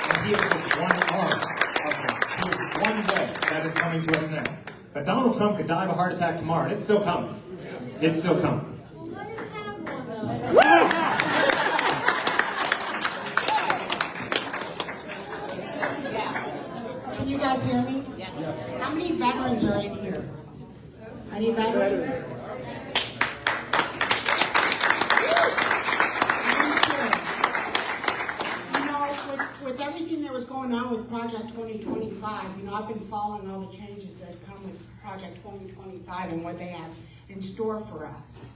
And he is just one arm of that. He is one way that is coming to us now. But Donald Trump could die of a heart attack tomorrow, and it's still coming. It's still coming. Can you guys hear me? Yes. How many veterans are in here? Any veterans? You know, with everything that was going on with Project 2025, you know, I've been following all the changes that come with Project 2025 and what they have in store for us.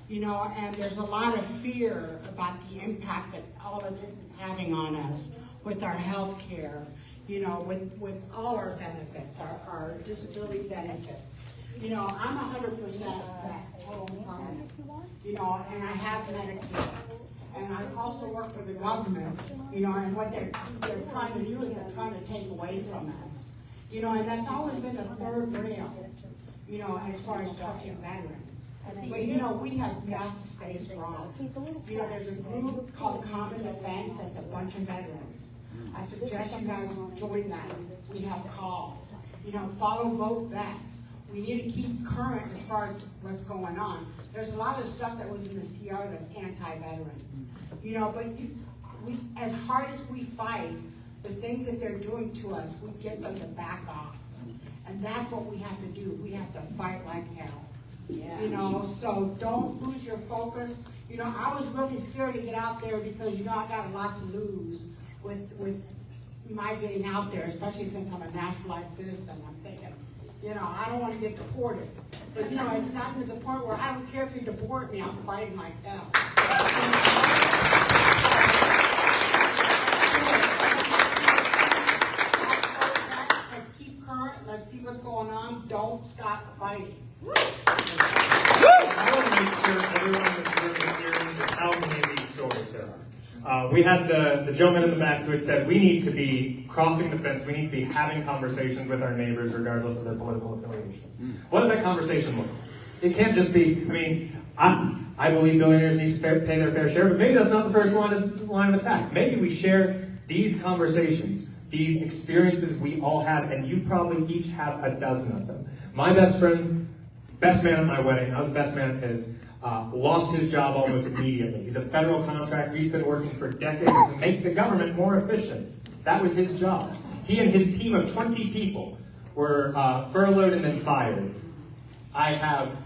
You know, and there's a lot of fear about the impact that all of this is having on us with our health care, you know, with all our benefits, our disability benefits. You know, I'm 100% total permanent, you know, and I have Medicare. And I also work for the government, you know, and what they're trying to do is they're trying to take away from us. You know, and that's always been the third rail, you know, as far as touching veterans. But, you know, we have got to stay strong. You know, there's a group called Common Defense that's a bunch of veterans. I suggest you guys join that. We have calls. You know, follow Vote Vets. We need to keep current as far as what's going on. There's a lot of stuff that was in the CR that's anti-veteran. You know, but we, as hard as we fight, the things that they're doing to us, we get them to back off. And that's what we have to do. We have to fight like hell. You know, so don't lose your focus. You know, I was really scared to get out there because, you know, I got a lot to lose with my getting out there, especially since I'm a naturalized citizen. I'm thinking, you know, I don't want to get deported. But, you know, it's gotten to the point where I don't care if you deport me, I'm fighting like hell. Let's keep current. Let's see what's going on. Don't stop fighting. I want to make sure everyone in this room is hearing just how many of these stories there are. We had the gentleman in the back who had said we need to be crossing the fence, we need to be having conversations with our neighbors regardless of their political affiliation. What does that conversation look like? It can't just be, I mean, I believe billionaires need to pay their fair share, but maybe that's not the first line of attack. Maybe we share these conversations, these experiences we all have, and you probably each have a dozen of them. My best friend, best man at my wedding, I was best man at his, lost his job almost immediately. He's a federal contractor. He's been working for decades to make the government more efficient. That was his job. He and his team of 20 people were furloughed and then fired. I have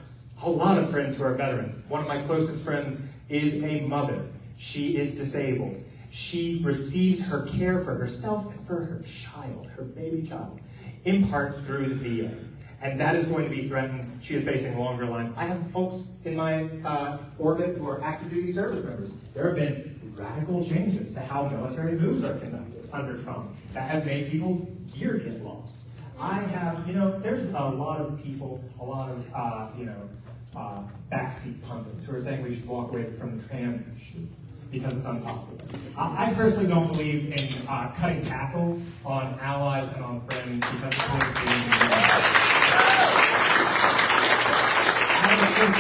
a lot of friends who are veterans. One of my closest friends is a mother. She is disabled. She receives her care for herself and for her child, her baby child, in part through the VA. And that is going to be threatened. She is facing longer lines. I have folks in my orbit who are active duty service members. There have been radical changes to how military moves are conducted under Trump that have made people's gear get lost. I have, you know, there's a lot of people, a lot of, backseat pundits who are saying we should walk away from the trans issue because it's unpopular. I personally don't believe in cutting tackle on allies and on friends because it's politically inconvenient. I have a friend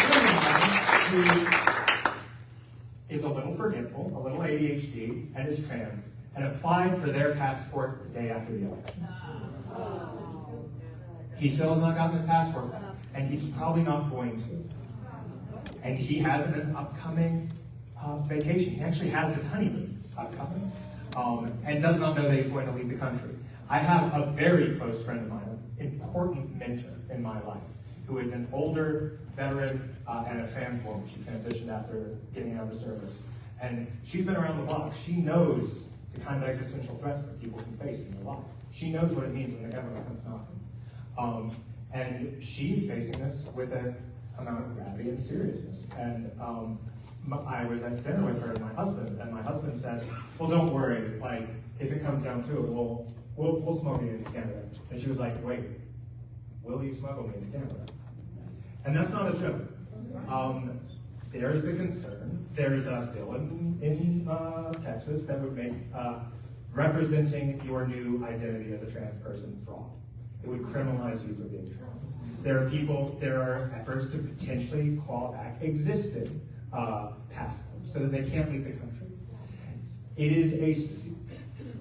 who is a little forgetful, a little ADHD, and is trans, and applied for their passport the day after the election. He still has not gotten his passport back, and he's probably not going to. And he has an upcoming vacation. He actually has his honeymoon upcoming, and does not know that he's going to leave the country. I have a very close friend of mine, an important mentor in my life, who is an older veteran and a trans woman. She transitioned after getting out of the service. And she's been around the block. She knows the kind of existential threats that people can face in their life. She knows what it means when the government comes knocking. And she's facing this with an amount of gravity and seriousness. And I was at dinner with her and my husband said, well, don't worry, like, if it comes down to it, we'll smuggle you into Canada. And she was like, wait, will you smuggle me into Canada? And that's not a joke. There's the concern. There's a bill in Texas that would make representing your new identity as a trans person fraud. It would criminalize you for being trans. There are efforts to potentially claw back existing passports so that they can't leave the country.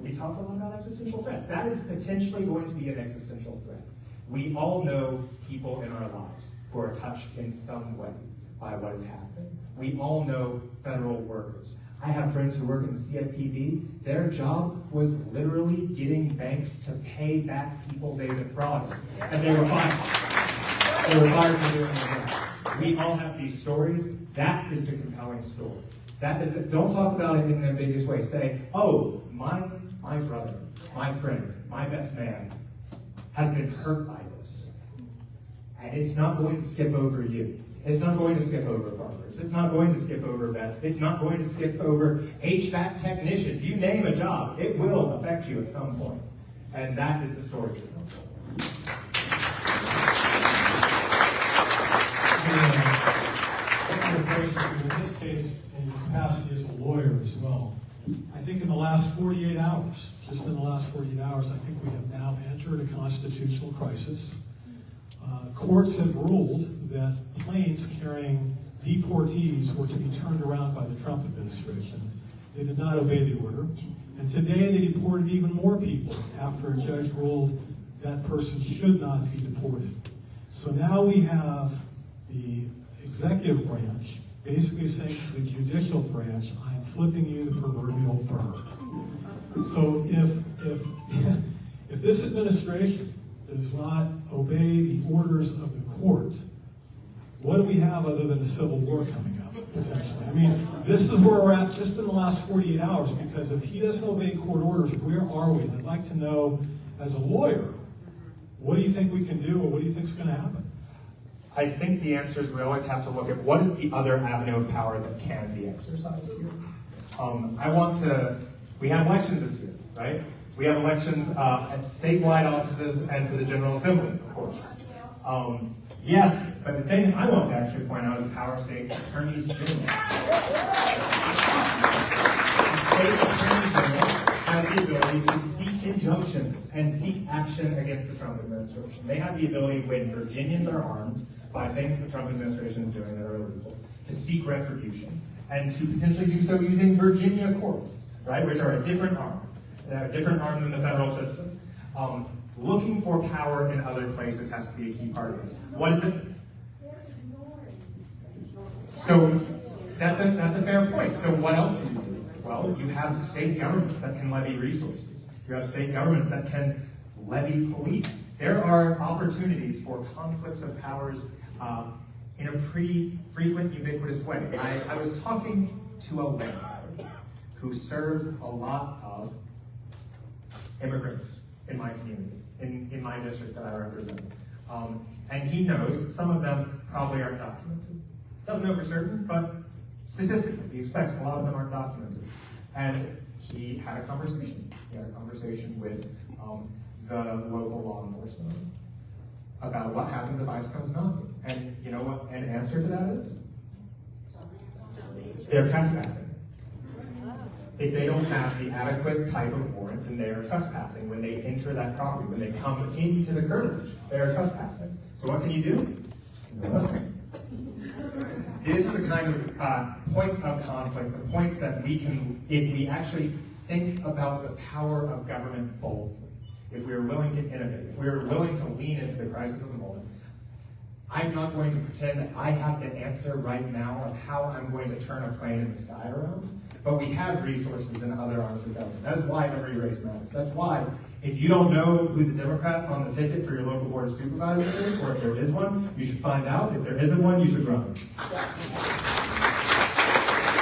We talk a lot about existential threats. That is potentially going to be an existential threat. We all know people in our lives who are touched in some way by what is happening. We all know federal workers. I have friends who work in CFPB. Their job was literally getting banks to pay back people they defrauded. And they were fired. They were fired for doing that. We all have these stories. That is the compelling story. Don't talk about it in an ambiguous way. Say, oh, my brother, my friend, my best man has been hurt by this. And it's not going to skip over you. It's not going to skip over farmers. It's not going to skip over vets. It's not going to skip over HVAC technicians. You name a job, it will affect you at some point. And that is the story. In this case, in your capacity as a lawyer as well, I think in the last 48 hours, just in the last 48 hours, I think we have now entered a constitutional crisis. Courts have ruled that planes carrying deportees were to be turned around by the Trump administration. They did not obey the order. And today they deported even more people after a judge ruled that person should not be deported. So now we have the executive branch basically saying to the judicial branch, I'm flipping you the proverbial bird. So if this administration does not obey the orders of the court, what do we have other than a civil war coming up, potentially? I mean, this is where we're at just in the last 48 hours, because if he doesn't obey court orders, where are we? And I'd like to know, as a lawyer, what do you think we can do, or what do you think is going to happen? I think the answer is we always have to look at what is the other avenue of power that can be exercised here. We have elections this year, right? We have elections at statewide offices and for the General Assembly, of course. Yes, but the thing I want to actually point out is the power of state attorneys general. The state attorneys general have the ability to seek injunctions and seek action against the Trump administration. They have the ability, when Virginians are armed by things the Trump administration is doing that are illegal, to seek retribution and to potentially do so using Virginia courts, right, which are a different arm. They're a different arm than the federal system. Looking for power in other places has to be a key part of this. What is it? So that's a fair point. So what else do you do? Well, you have state governments that can levy resources. You have state governments that can levy police. There are opportunities for conflicts of powers in a pretty frequent, ubiquitous way. I was talking to a landlord who serves a lot of immigrants in my community, in my district that I represent. And he knows some of them probably aren't documented. Doesn't know for certain, but statistically, he expects a lot of them aren't documented. And he had a conversation. He had a conversation with the local law enforcement about what happens if ICE comes knocking. And you know what an answer to that is? They're trespassing. If they don't have the adequate type of warrant, then they are trespassing when they enter that property. When they come into the curtilage, they are trespassing. So what can you do? These are the kind of points of conflict, the points that we can, if we actually think about the power of government boldly, if we are willing to innovate, if we are willing to lean into the crisis of the moment. I'm not going to pretend that I have the answer right now of how I'm going to turn a plane in the sky around, but we have resources in other arms of government. That is why every race matters. That's why, if you don't know who the Democrat on the ticket for your local board of supervisors is, or if there is one, you should find out. If there isn't one, you should run. If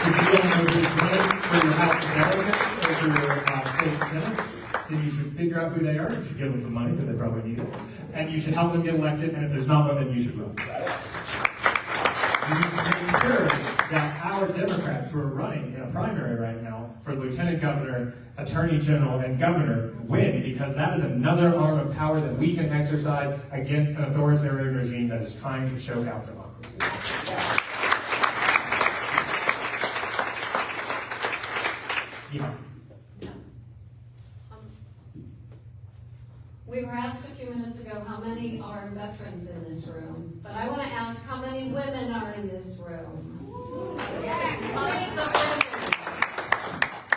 you don't know who's running for your House of Delegates or for your state Senate, then you should figure out who they are. You should give them some money because they probably need it. And you should help them get elected, and if there's not one, then you should run. You need to make sure that our Democrats who are running in a primary right now for lieutenant governor, attorney general, and governor win, because that is another arm of power that we can exercise against an authoritarian regime that is trying to choke out democracy. Yeah. We were asked a few minutes ago how many are veterans in this room, but I want to ask how many women are in this room. Yeah, lots of women.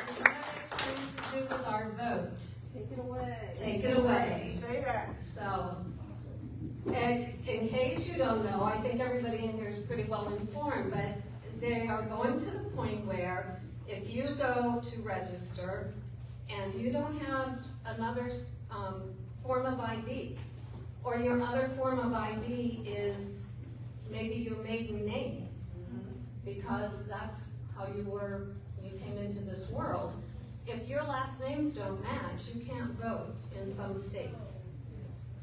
And what are they trying to do with our vote? Take it away. Take it away. Say that. So, in case you don't know, I think everybody in here is pretty well informed, but they are going to the point where if you go to register and you don't have another form of ID, or your other form of ID is maybe your maiden name, because that's how you came into this world. If your last names don't match, you can't vote in some states.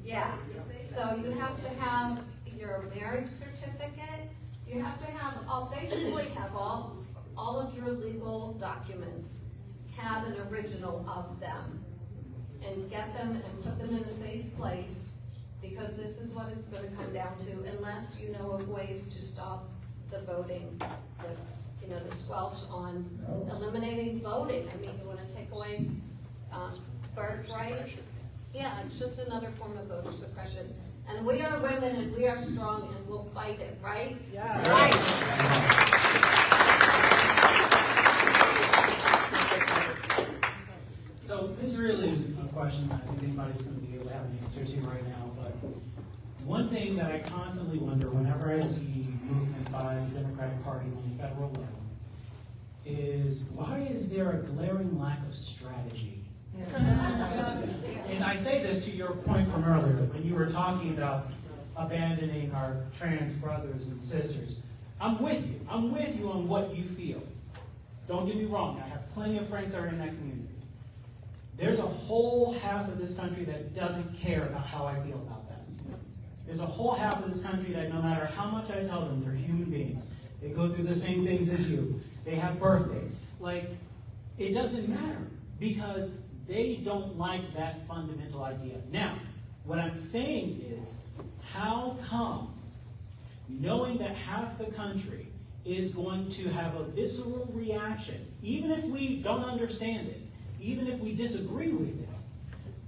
Yeah, so you have to have your marriage certificate, you have to have basically have all of your legal documents, have an original of them, and get them and put them in a safe place, because this is what it's going to come down to, unless you know of ways to stop the voting, the squelch on eliminating voting. I mean, you want to take away birthright? Yeah, it's just another form of voter suppression. And we are women and we are strong and we'll fight it, right? Yeah. Right. So this really is a question that I think anybody's going to be able to have an answer to right now. But one thing that I constantly wonder whenever I see movement by the Democratic Party on the federal level is, why is there a glaring lack of strategy And I say this to your point from earlier, when you were talking about abandoning our trans brothers and sisters. I'm with you. I'm with you on what you feel. Don't get me wrong. I have plenty of friends that are in that community. There's a whole half of this country that doesn't care about how I feel about that. There's a whole half of this country that no matter how much I tell them, they're human beings. They go through the same things as you. They have birthdays. Like, it doesn't matter because they don't like that fundamental idea. Now, what I'm saying is, how come, knowing that half the country is going to have a visceral reaction, even if we don't understand it, even if we disagree with it,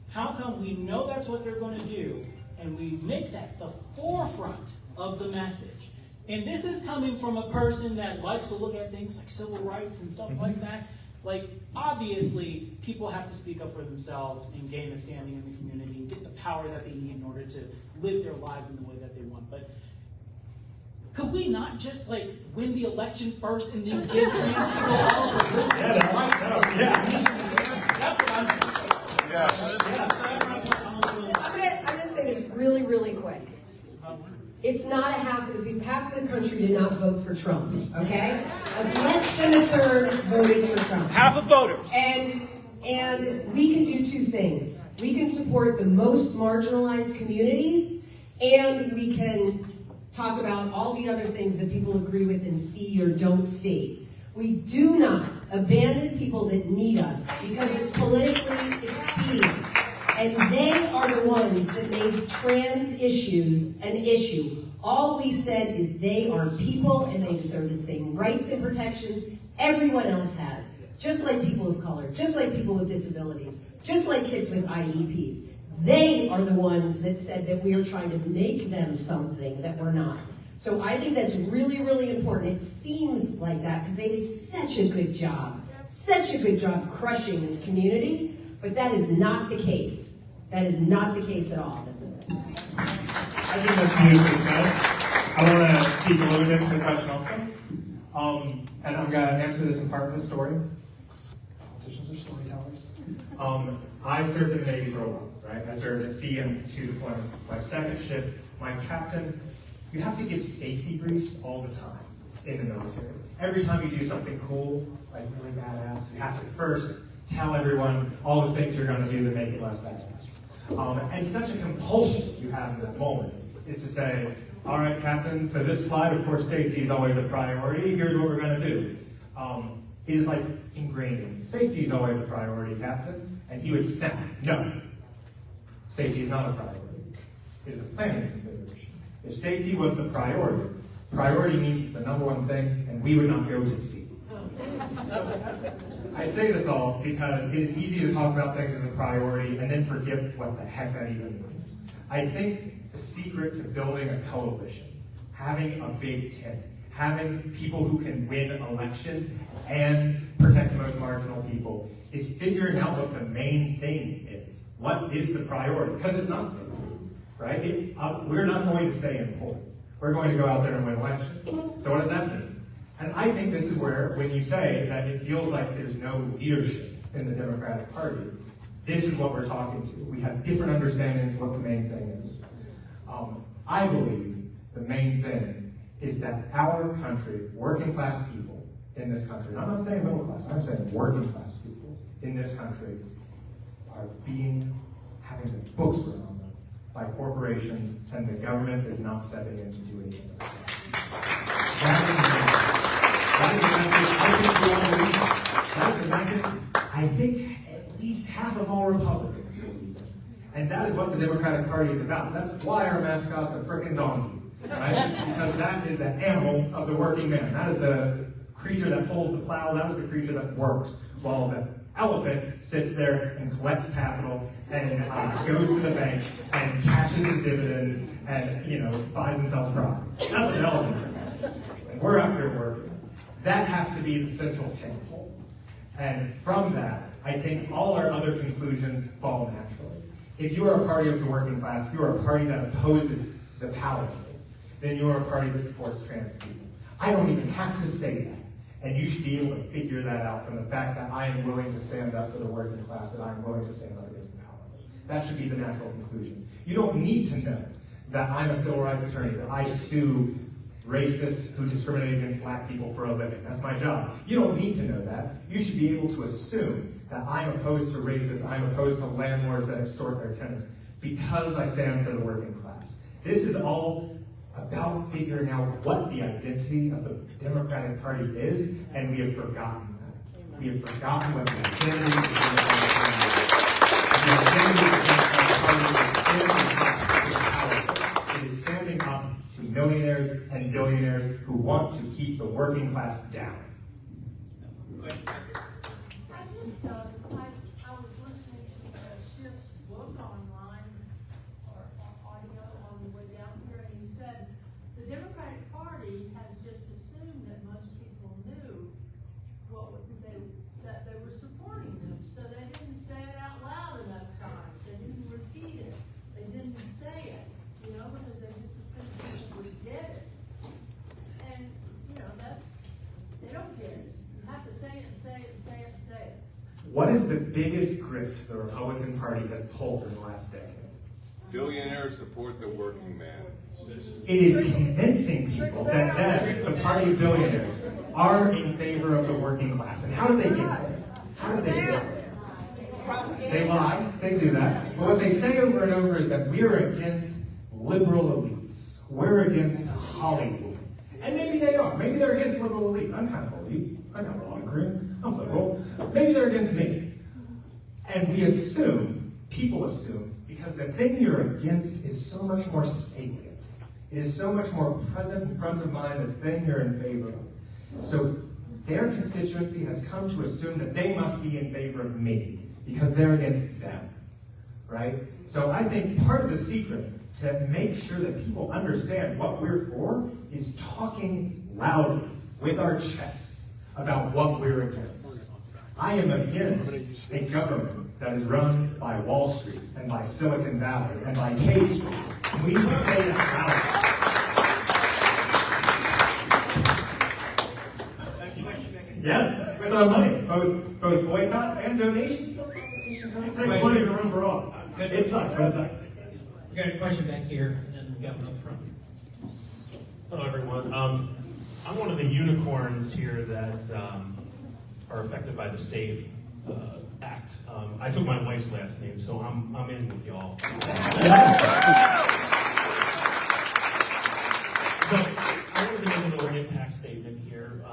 how come we know that's what they're going to do, and we make that the forefront of the message? And this is coming from a person that likes to look at things like civil rights and stuff like that. Like, obviously, people have to speak up for themselves and gain a standing in the community and get the power that they need in order to live their lives in the way that they want. But could we not just, like, win the election first and then give trans people all the privileges and rights? That's what I'm saying. Yes. I'm gonna say this really, really quick. It's not half of the people. Half of the country did not vote for Trump. Okay, less than a third voted for Trump. Half of voters. And we can do two things. We can support the most marginalized communities, and we can talk about all the other things that people agree with and see or don't see. We do not abandon people that need us because it's politically expedient. And they are the ones that made trans issues an issue. All we said is they are people and they deserve the same rights and protections everyone else has. Just like people of color, just like people with disabilities, just like kids with IEPs. They are the ones that said that we are trying to make them something that we're not. So I think that's really, really important. It seems like that because they did such a good job crushing this community, but that is not the case. That is not the case at all. I think that's beautifully said. I want to speak a little bit to the question also. And I'm going to answer this in part with a story. Politicians are storytellers. I served in the Navy for a while, right? I served at sea and 2 deployments. My second ship, my captain, you have to give safety briefs all the time in the military. Every time you do something cool, like really badass, you have to first tell everyone all the things you're going to do to make it less badass. And such a compulsion you have in that moment is to say, all right, Captain, so this slide, of course, safety is always a priority. Here's what we're going to do. It is like ingrained in me. Safety is always a priority, Captain. And he would snap, no, safety is not a priority. It is a planning consideration. If safety was the priority means it's the number one thing, and we would not go to sea. I say this all because it is easy to talk about things as a priority and then forget what the heck that even means. I think the secret to building a coalition, having a big tent, having people who can win elections and protect the most marginal people is figuring out what the main thing is. What is the priority? Because it's not simple, right? We're not going to stay important. We're going to go out there and win elections. So what does that mean? And I think this is where, when you say that it feels like there's no leadership in the Democratic Party, this is what we're talking to. We have different understandings of what the main thing is. I believe the main thing is that our country, working class people in this country, and I'm not saying middle class, I'm saying working class people in this country are having the books run on them by corporations, and the government is not stepping in to do anything about it. That is a message I think at least half of all Republicans believe in. And that is what the Democratic Party is about. That's why our mascot's a frickin' donkey, right? Because that is the animal of the working man. That is the creature that pulls the plow. That is the creature that works, while the elephant sits there and collects capital and goes to the bank and cashes his dividends and buys and sells property. That's what an elephant is. And we're out here working. That has to be the central tentpole. And from that, I think all our other conclusions fall naturally. If you are a party of the working class, if you are a party that opposes the powerful, then you are a party that supports trans people. I don't even have to say that. And you should be able to figure that out from the fact that I am willing to stand up for the working class, that I am willing to stand up against the powerful. That should be the natural conclusion. You don't need to know that I'm a civil rights attorney, that I sue racists who discriminate against black people for a living. That's my job. You don't need to know that. You should be able to assume that I'm opposed to racists, I'm opposed to landlords that extort their tenants, because I stand for the working class. This is all about figuring out what the identity of the Democratic Party is, and we have forgotten that. We have forgotten what the identity of the Democratic Party is. The identity of the Democratic Party is standing up to millionaires and billionaires who want to keep the working class down. I was listening to Schiff's book online, or audio on the way down here, and he said the Democratic Party has just assumed that most people knew that they were supporting them, so they didn't say it out loud enough times. They didn't repeat it. They didn't say it, because they just assumed people would get it. And they don't get it. You have to say it and say it and say it and say it. What is the biggest grift the Republican Party has pulled in the last decade? Billionaires support the working man. It is convincing people that them, the party of billionaires, are in favor of the working class. And how do they get there? How do they get there? They lie, they do that. But what they say over and over is that we're against liberal elites. We're against Hollywood. And maybe they are. Maybe they're against liberal elites. I'm kind of elite. I'm not law degree. I'm liberal. Maybe they're against me. And we assume, people assume, because the thing you're against is so much more salient. It is so much more present in front of mind, the thing you're in favor of. So their constituency has come to assume that they must be in favor of me because they're against them, right? So I think part of the secret to make sure that people understand what we're for is talking loudly with our chests about what we're against. I am against a government that is run by Wall Street and by Silicon Valley and by K Street. We need to say that loudly. Yes, with our money, both boycotts and donations. Take money to run for office. It sucks, but it does. We got a question back here, and we got one up front. Hello, everyone. I'm one of the unicorns here that are affected by the SAVE Act. I took my wife's last name, so I'm in with y'all. But I wanted to make a little impact statement here.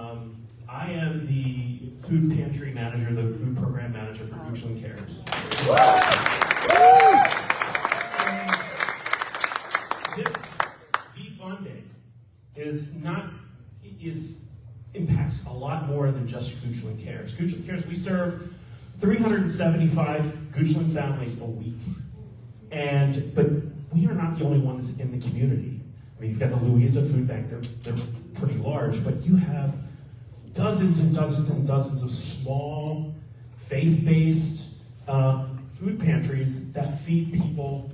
I am the food pantry manager, the food program manager for Goochland Cares. This defunding impacts a lot more than just Goochland Cares. Goochland Cares, we serve 375 Goochland families a week. But we are not the only ones in the community. I mean, you've got the Louisa Food Bank, they're pretty large, but you have dozens and dozens and dozens of small, faith-based food pantries that feed people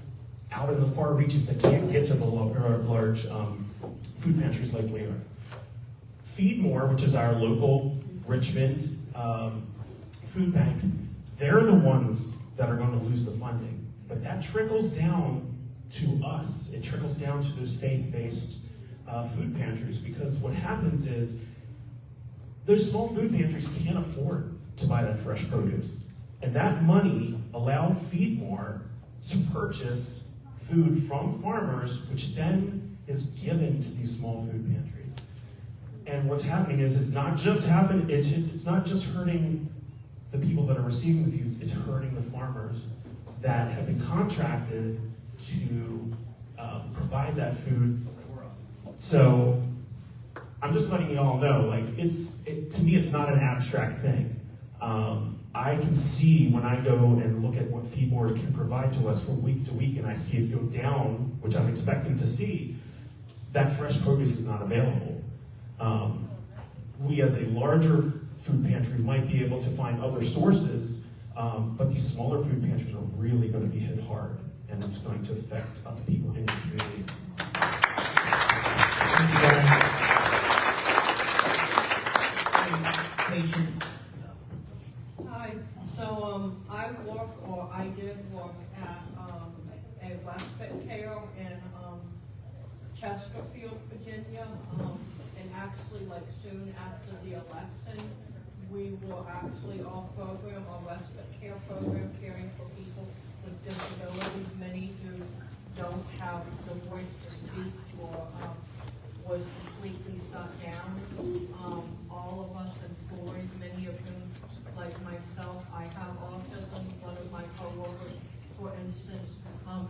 out in the far reaches that can't get to the large food pantries like we are. Feed More, which is our local Richmond food bank, they're the ones that are going to lose the funding. But that trickles down to us. It trickles down to those faith-based food pantries, because what happens is those small food pantries can't afford to buy that fresh produce. And that money allows Feed More to purchase food from farmers, which then is given to these small food pantries. And what's happening is it's not just hurting the people that are receiving the foods, it's hurting the farmers that have been contracted to provide that food for us. So I'm just letting you all know, to me, it's not an abstract thing. I can see when I go and look at what Feed More can provide to us from week to week, and I see it go down, which I'm expecting to see, that fresh produce is not available. We as a larger food pantry might be able to find other sources, but these smaller food pantries are really going to be hit hard, and it's going to affect other people in the community. Thank you, guys. respite care in Chesterfield, Virginia, and actually like soon after the election, we will actually all program a respite care program caring for people with disabilities, many who don't have the voice to speak or was completely shut down. All of us employed, many of whom, like myself, I have autism. One of my coworkers, for instance,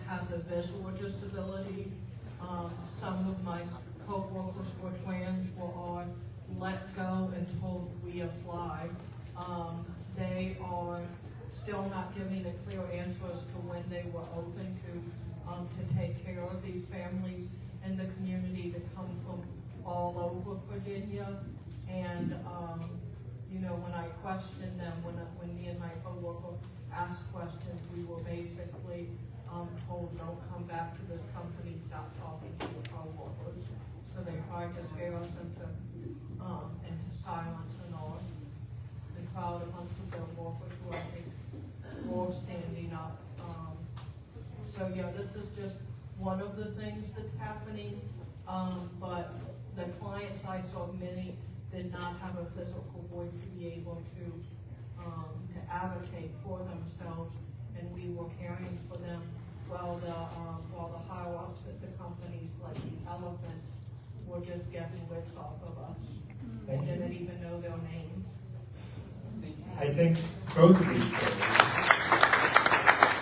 has a visual disability. Some of my co-workers were trans or let go and told we apply. They are still not giving a clear answer as to when they were open to take care of these families in the community that come from all over Virginia. And you know, when I questioned them, when me and my co-worker asked questions, we were basically told, don't come back to this company, stop talking to your co-workers. So they tried to scare us into silence and all. The crowd amongst the bill workers who I think were standing up. So yeah, this is just one of the things that's happening. But the clients I saw, many did not have a physical voice to be able to advocate for themselves, and we were caring for them while the higher ups at the companies, like the Elephants, were just getting rich off of us. They didn't even know their names. I think both of these stories,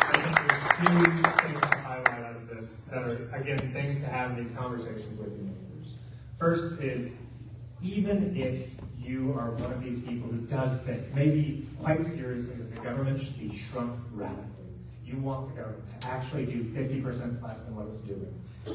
I think there's two things to highlight out of this that are, again, things to have in these conversations with your neighbors. First is, even if you are one of these people who does think, maybe quite seriously, that the government should be shrunk radically, you want the government to actually do 50% less than what it's doing,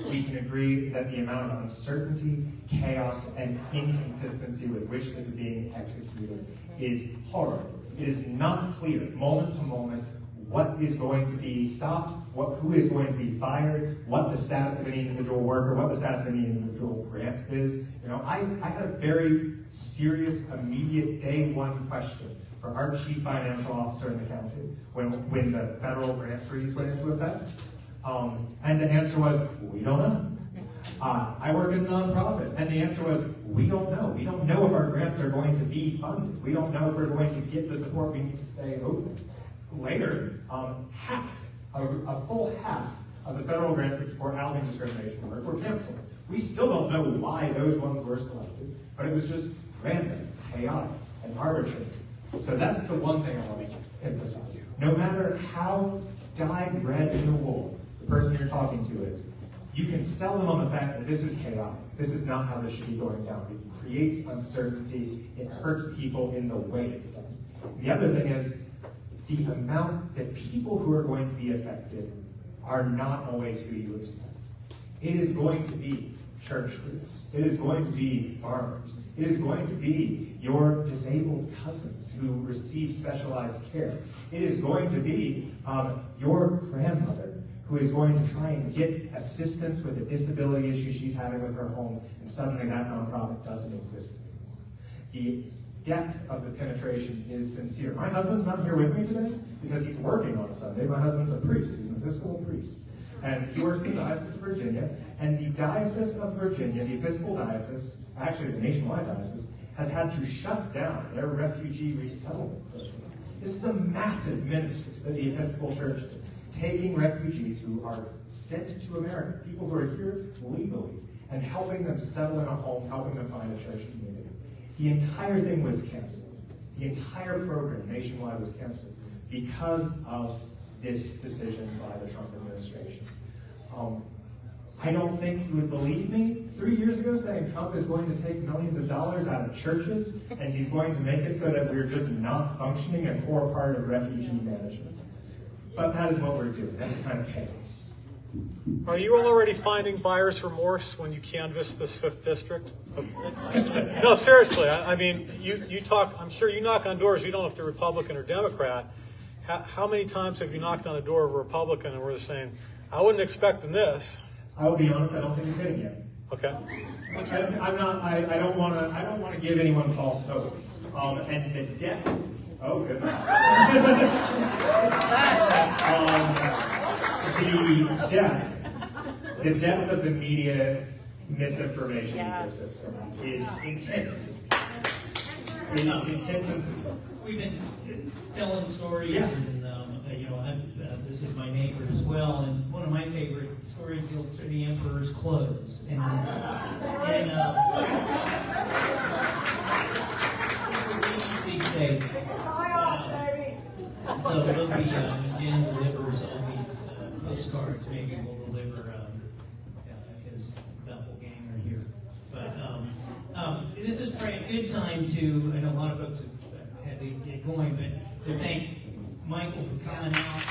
we can agree that the amount of uncertainty, chaos, and inconsistency with which this is being executed is horrible. It is not clear, moment to moment, what is going to be stopped, who is going to be fired, what the status of any individual worker, what the status of any individual grant is. You know, I had a very serious, immediate day one question for our chief financial officer in the county when the federal grant freeze went into effect. And the answer was, we don't know. I work in a nonprofit, and the answer was, we don't know. We don't know if our grants are going to be funded. We don't know if we're going to get the support we need to stay open. Later, a full half of the federal grants that support housing discrimination work were canceled. We still don't know why those ones were selected, but it was just random, chaotic, and arbitrary. So that's the one thing I want to emphasize. No matter how dyed red in the wool the person you're talking to is, you can sell them on the fact that this is chaotic. This is not how this should be going down. It creates uncertainty. It hurts people in the way it's done. The other thing is, the amount that people who are going to be affected are not always who you expect. It is going to be church groups. It is going to be farmers. It is going to be your disabled cousins who receive specialized care. It is going to be your grandmother who is going to try and get assistance with a disability issue she's having with her home, and suddenly that nonprofit doesn't exist anymore. The depth of the penetration is sincere. My husband's not here with me today because he's working on Sunday. My husband's a priest. He's an Episcopal priest. And he works in the Diocese of Virginia. And the Diocese of Virginia, the Episcopal Diocese, actually the nationwide diocese, has had to shut down their refugee resettlement program. This is a massive ministry that the Episcopal Church did, taking refugees who are sent to America, people who are here legally, and helping them settle in a home, helping them find a church community. The entire thing was canceled. The entire program nationwide was canceled because of this decision by the Trump administration. I don't think you would believe me 3 years ago saying Trump is going to take millions of dollars out of churches and he's going to make it so that we're just not functioning a core part of refugee management. But that is what we're doing. That's the kind of chaos. Are you already finding buyer's remorse when you canvass this 5th district? No, seriously. I mean, you talk, I'm sure you knock on doors, you don't know if they're Republican or Democrat. How many times have you knocked on a door of a Republican and we're saying, I wasn't expecting this? I will be honest, I don't think it's hitting yet. Okay. I don't want to give anyone false hope. And the depth, oh goodness. The depth the depth of the media misinformation ecosystem is intense. It is intense and We've been telling stories, Yeah. and this is my neighbor as well. And one of my favorite stories is the Emperor's Clothes. And Regency State. So there'll be when Jen delivers all these postcards, maybe we'll deliver his doppelganger here. But this is probably a good time to. I know a lot of folks have had to get going, but to thank Michael for coming out.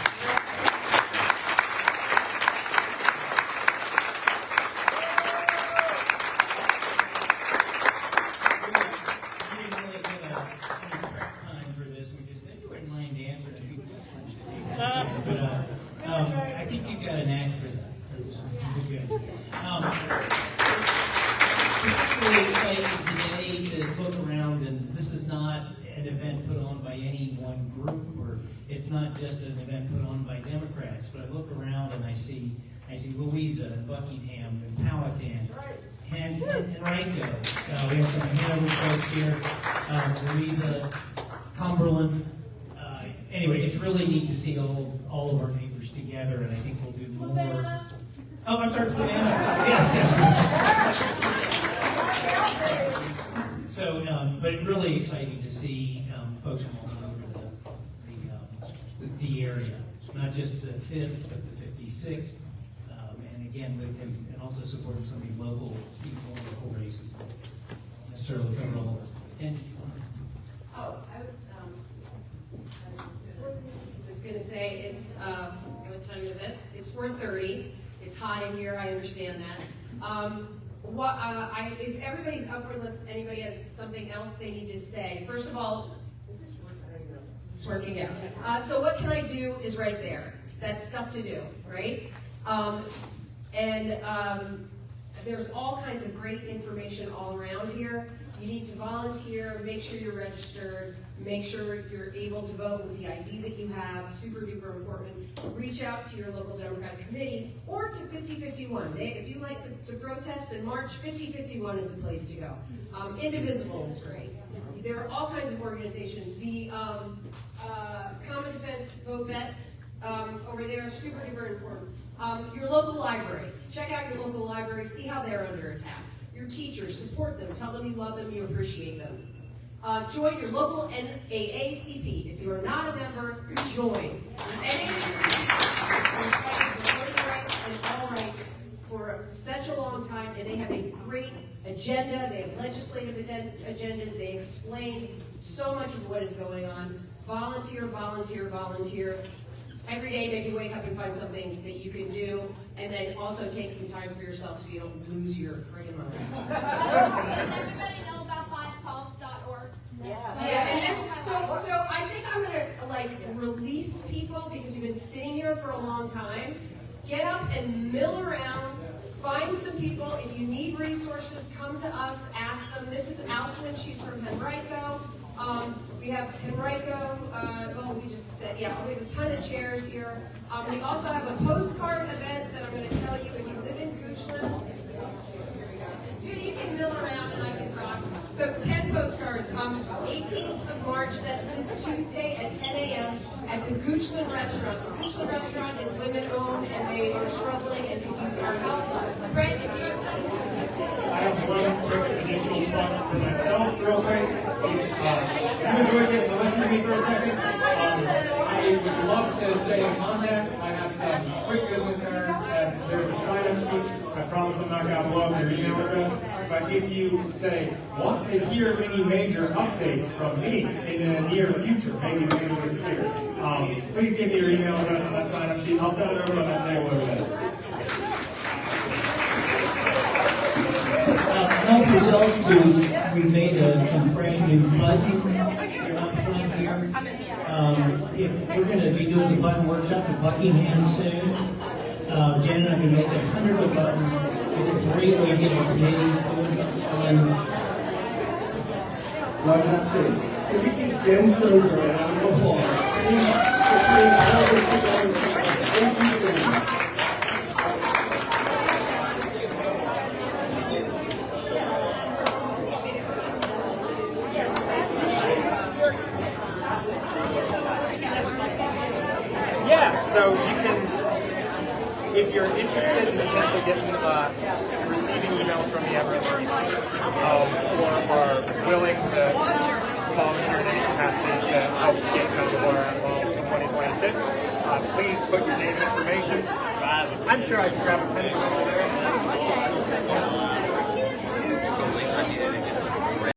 I think you've got an act for that. That's good. It's really exciting today to look around, and this is not an event put on by any one group, or it's not just an event put on by Democrats, but I look around and I see Louisa and Buckingham and Powhatan and Ranko. We have some Hanover folks here, Louisa, Cumberland. Anyway, it's really neat to see all of our neighbors together, and I think we'll do more. Oh, I'm sorry, Savannah. Yes. So, but it's really exciting to see folks from all over the area, not just the 5th, but the 56th, and again, and also supporting some of these local people in local races that necessarily cover all of us. And Just gonna say it's what time is it? It's 4:30. It's hot in here. I understand that. If everybody's up for this, anybody has something else they need to say. First of all, it's working out. So what can I do is right there. That's stuff to do, right? There's all kinds of great information all around here. You need to volunteer, make sure you're registered, make sure you're able to vote with the ID that you have, super duper important. Reach out to your local Democratic committee or to 5051. If you like to protest in March, 5051 is the place to go. Indivisible is great. There are all kinds of organizations. The Common Defense Vote Bets over there are super duper important. Your local library. Check out your local library, see how they're under attack. Your teachers, support them, tell them you love them, you appreciate them. Join your local NAACP. If you are not a member, join. NAACP is fighting for voting rights and all rights for such a long time, and they have a great agenda. They have legislative agendas. They explain so much of what is going on. Volunteer, volunteer, volunteer. Every day, maybe wake up and find something that you can do, and then also take some time for yourself so you don't lose your friggin' mind. Does everybody know about fivecalls.org? Yeah, so I think I'm gonna release people because you've been sitting here for a long time. Get up and mill around. Find some people. If you need resources, come to us. Ask them. This is Alswin. She's from Henrico. We have Henrico, we just said, we have a ton of chairs here. We also have a postcard event that I'm going to tell you if you live in Goochland. You can mill around and I can talk. So 10 postcards. 18th of March, that's this Tuesday at 10 a.m. at the Goochland restaurant. The Goochland restaurant is women-owned and they are struggling and could use our help. Brent, if you have something. I have one quick additional plug for myself, real quick. If you enjoyed getting to listen to me for a second, I would love to stay in contact. I have some quick business cards, and there's a sign-up sheet. I promise I'm not going to blow up your email address. But if you say, want to hear any major updates from me in the near future, maybe later this year, please give me your email address on that sign-up sheet. I'll send it over on that table over there. Help yourself to, we made some fresh new buttons up front here. If we're going to be doing some button workshop at Buckingham soon, Jen and I can make hundreds of buttons. It's a great way to get our committees doing something fun. Can we give Jen Stover a round of applause? Thank you. So you can, if you're interested in potentially getting, receiving emails from me ever, or are willing to volunteer in any capacity to help get John McGuire out of office in 2026, please put your name and information. I'm sure I can grab a pen over there.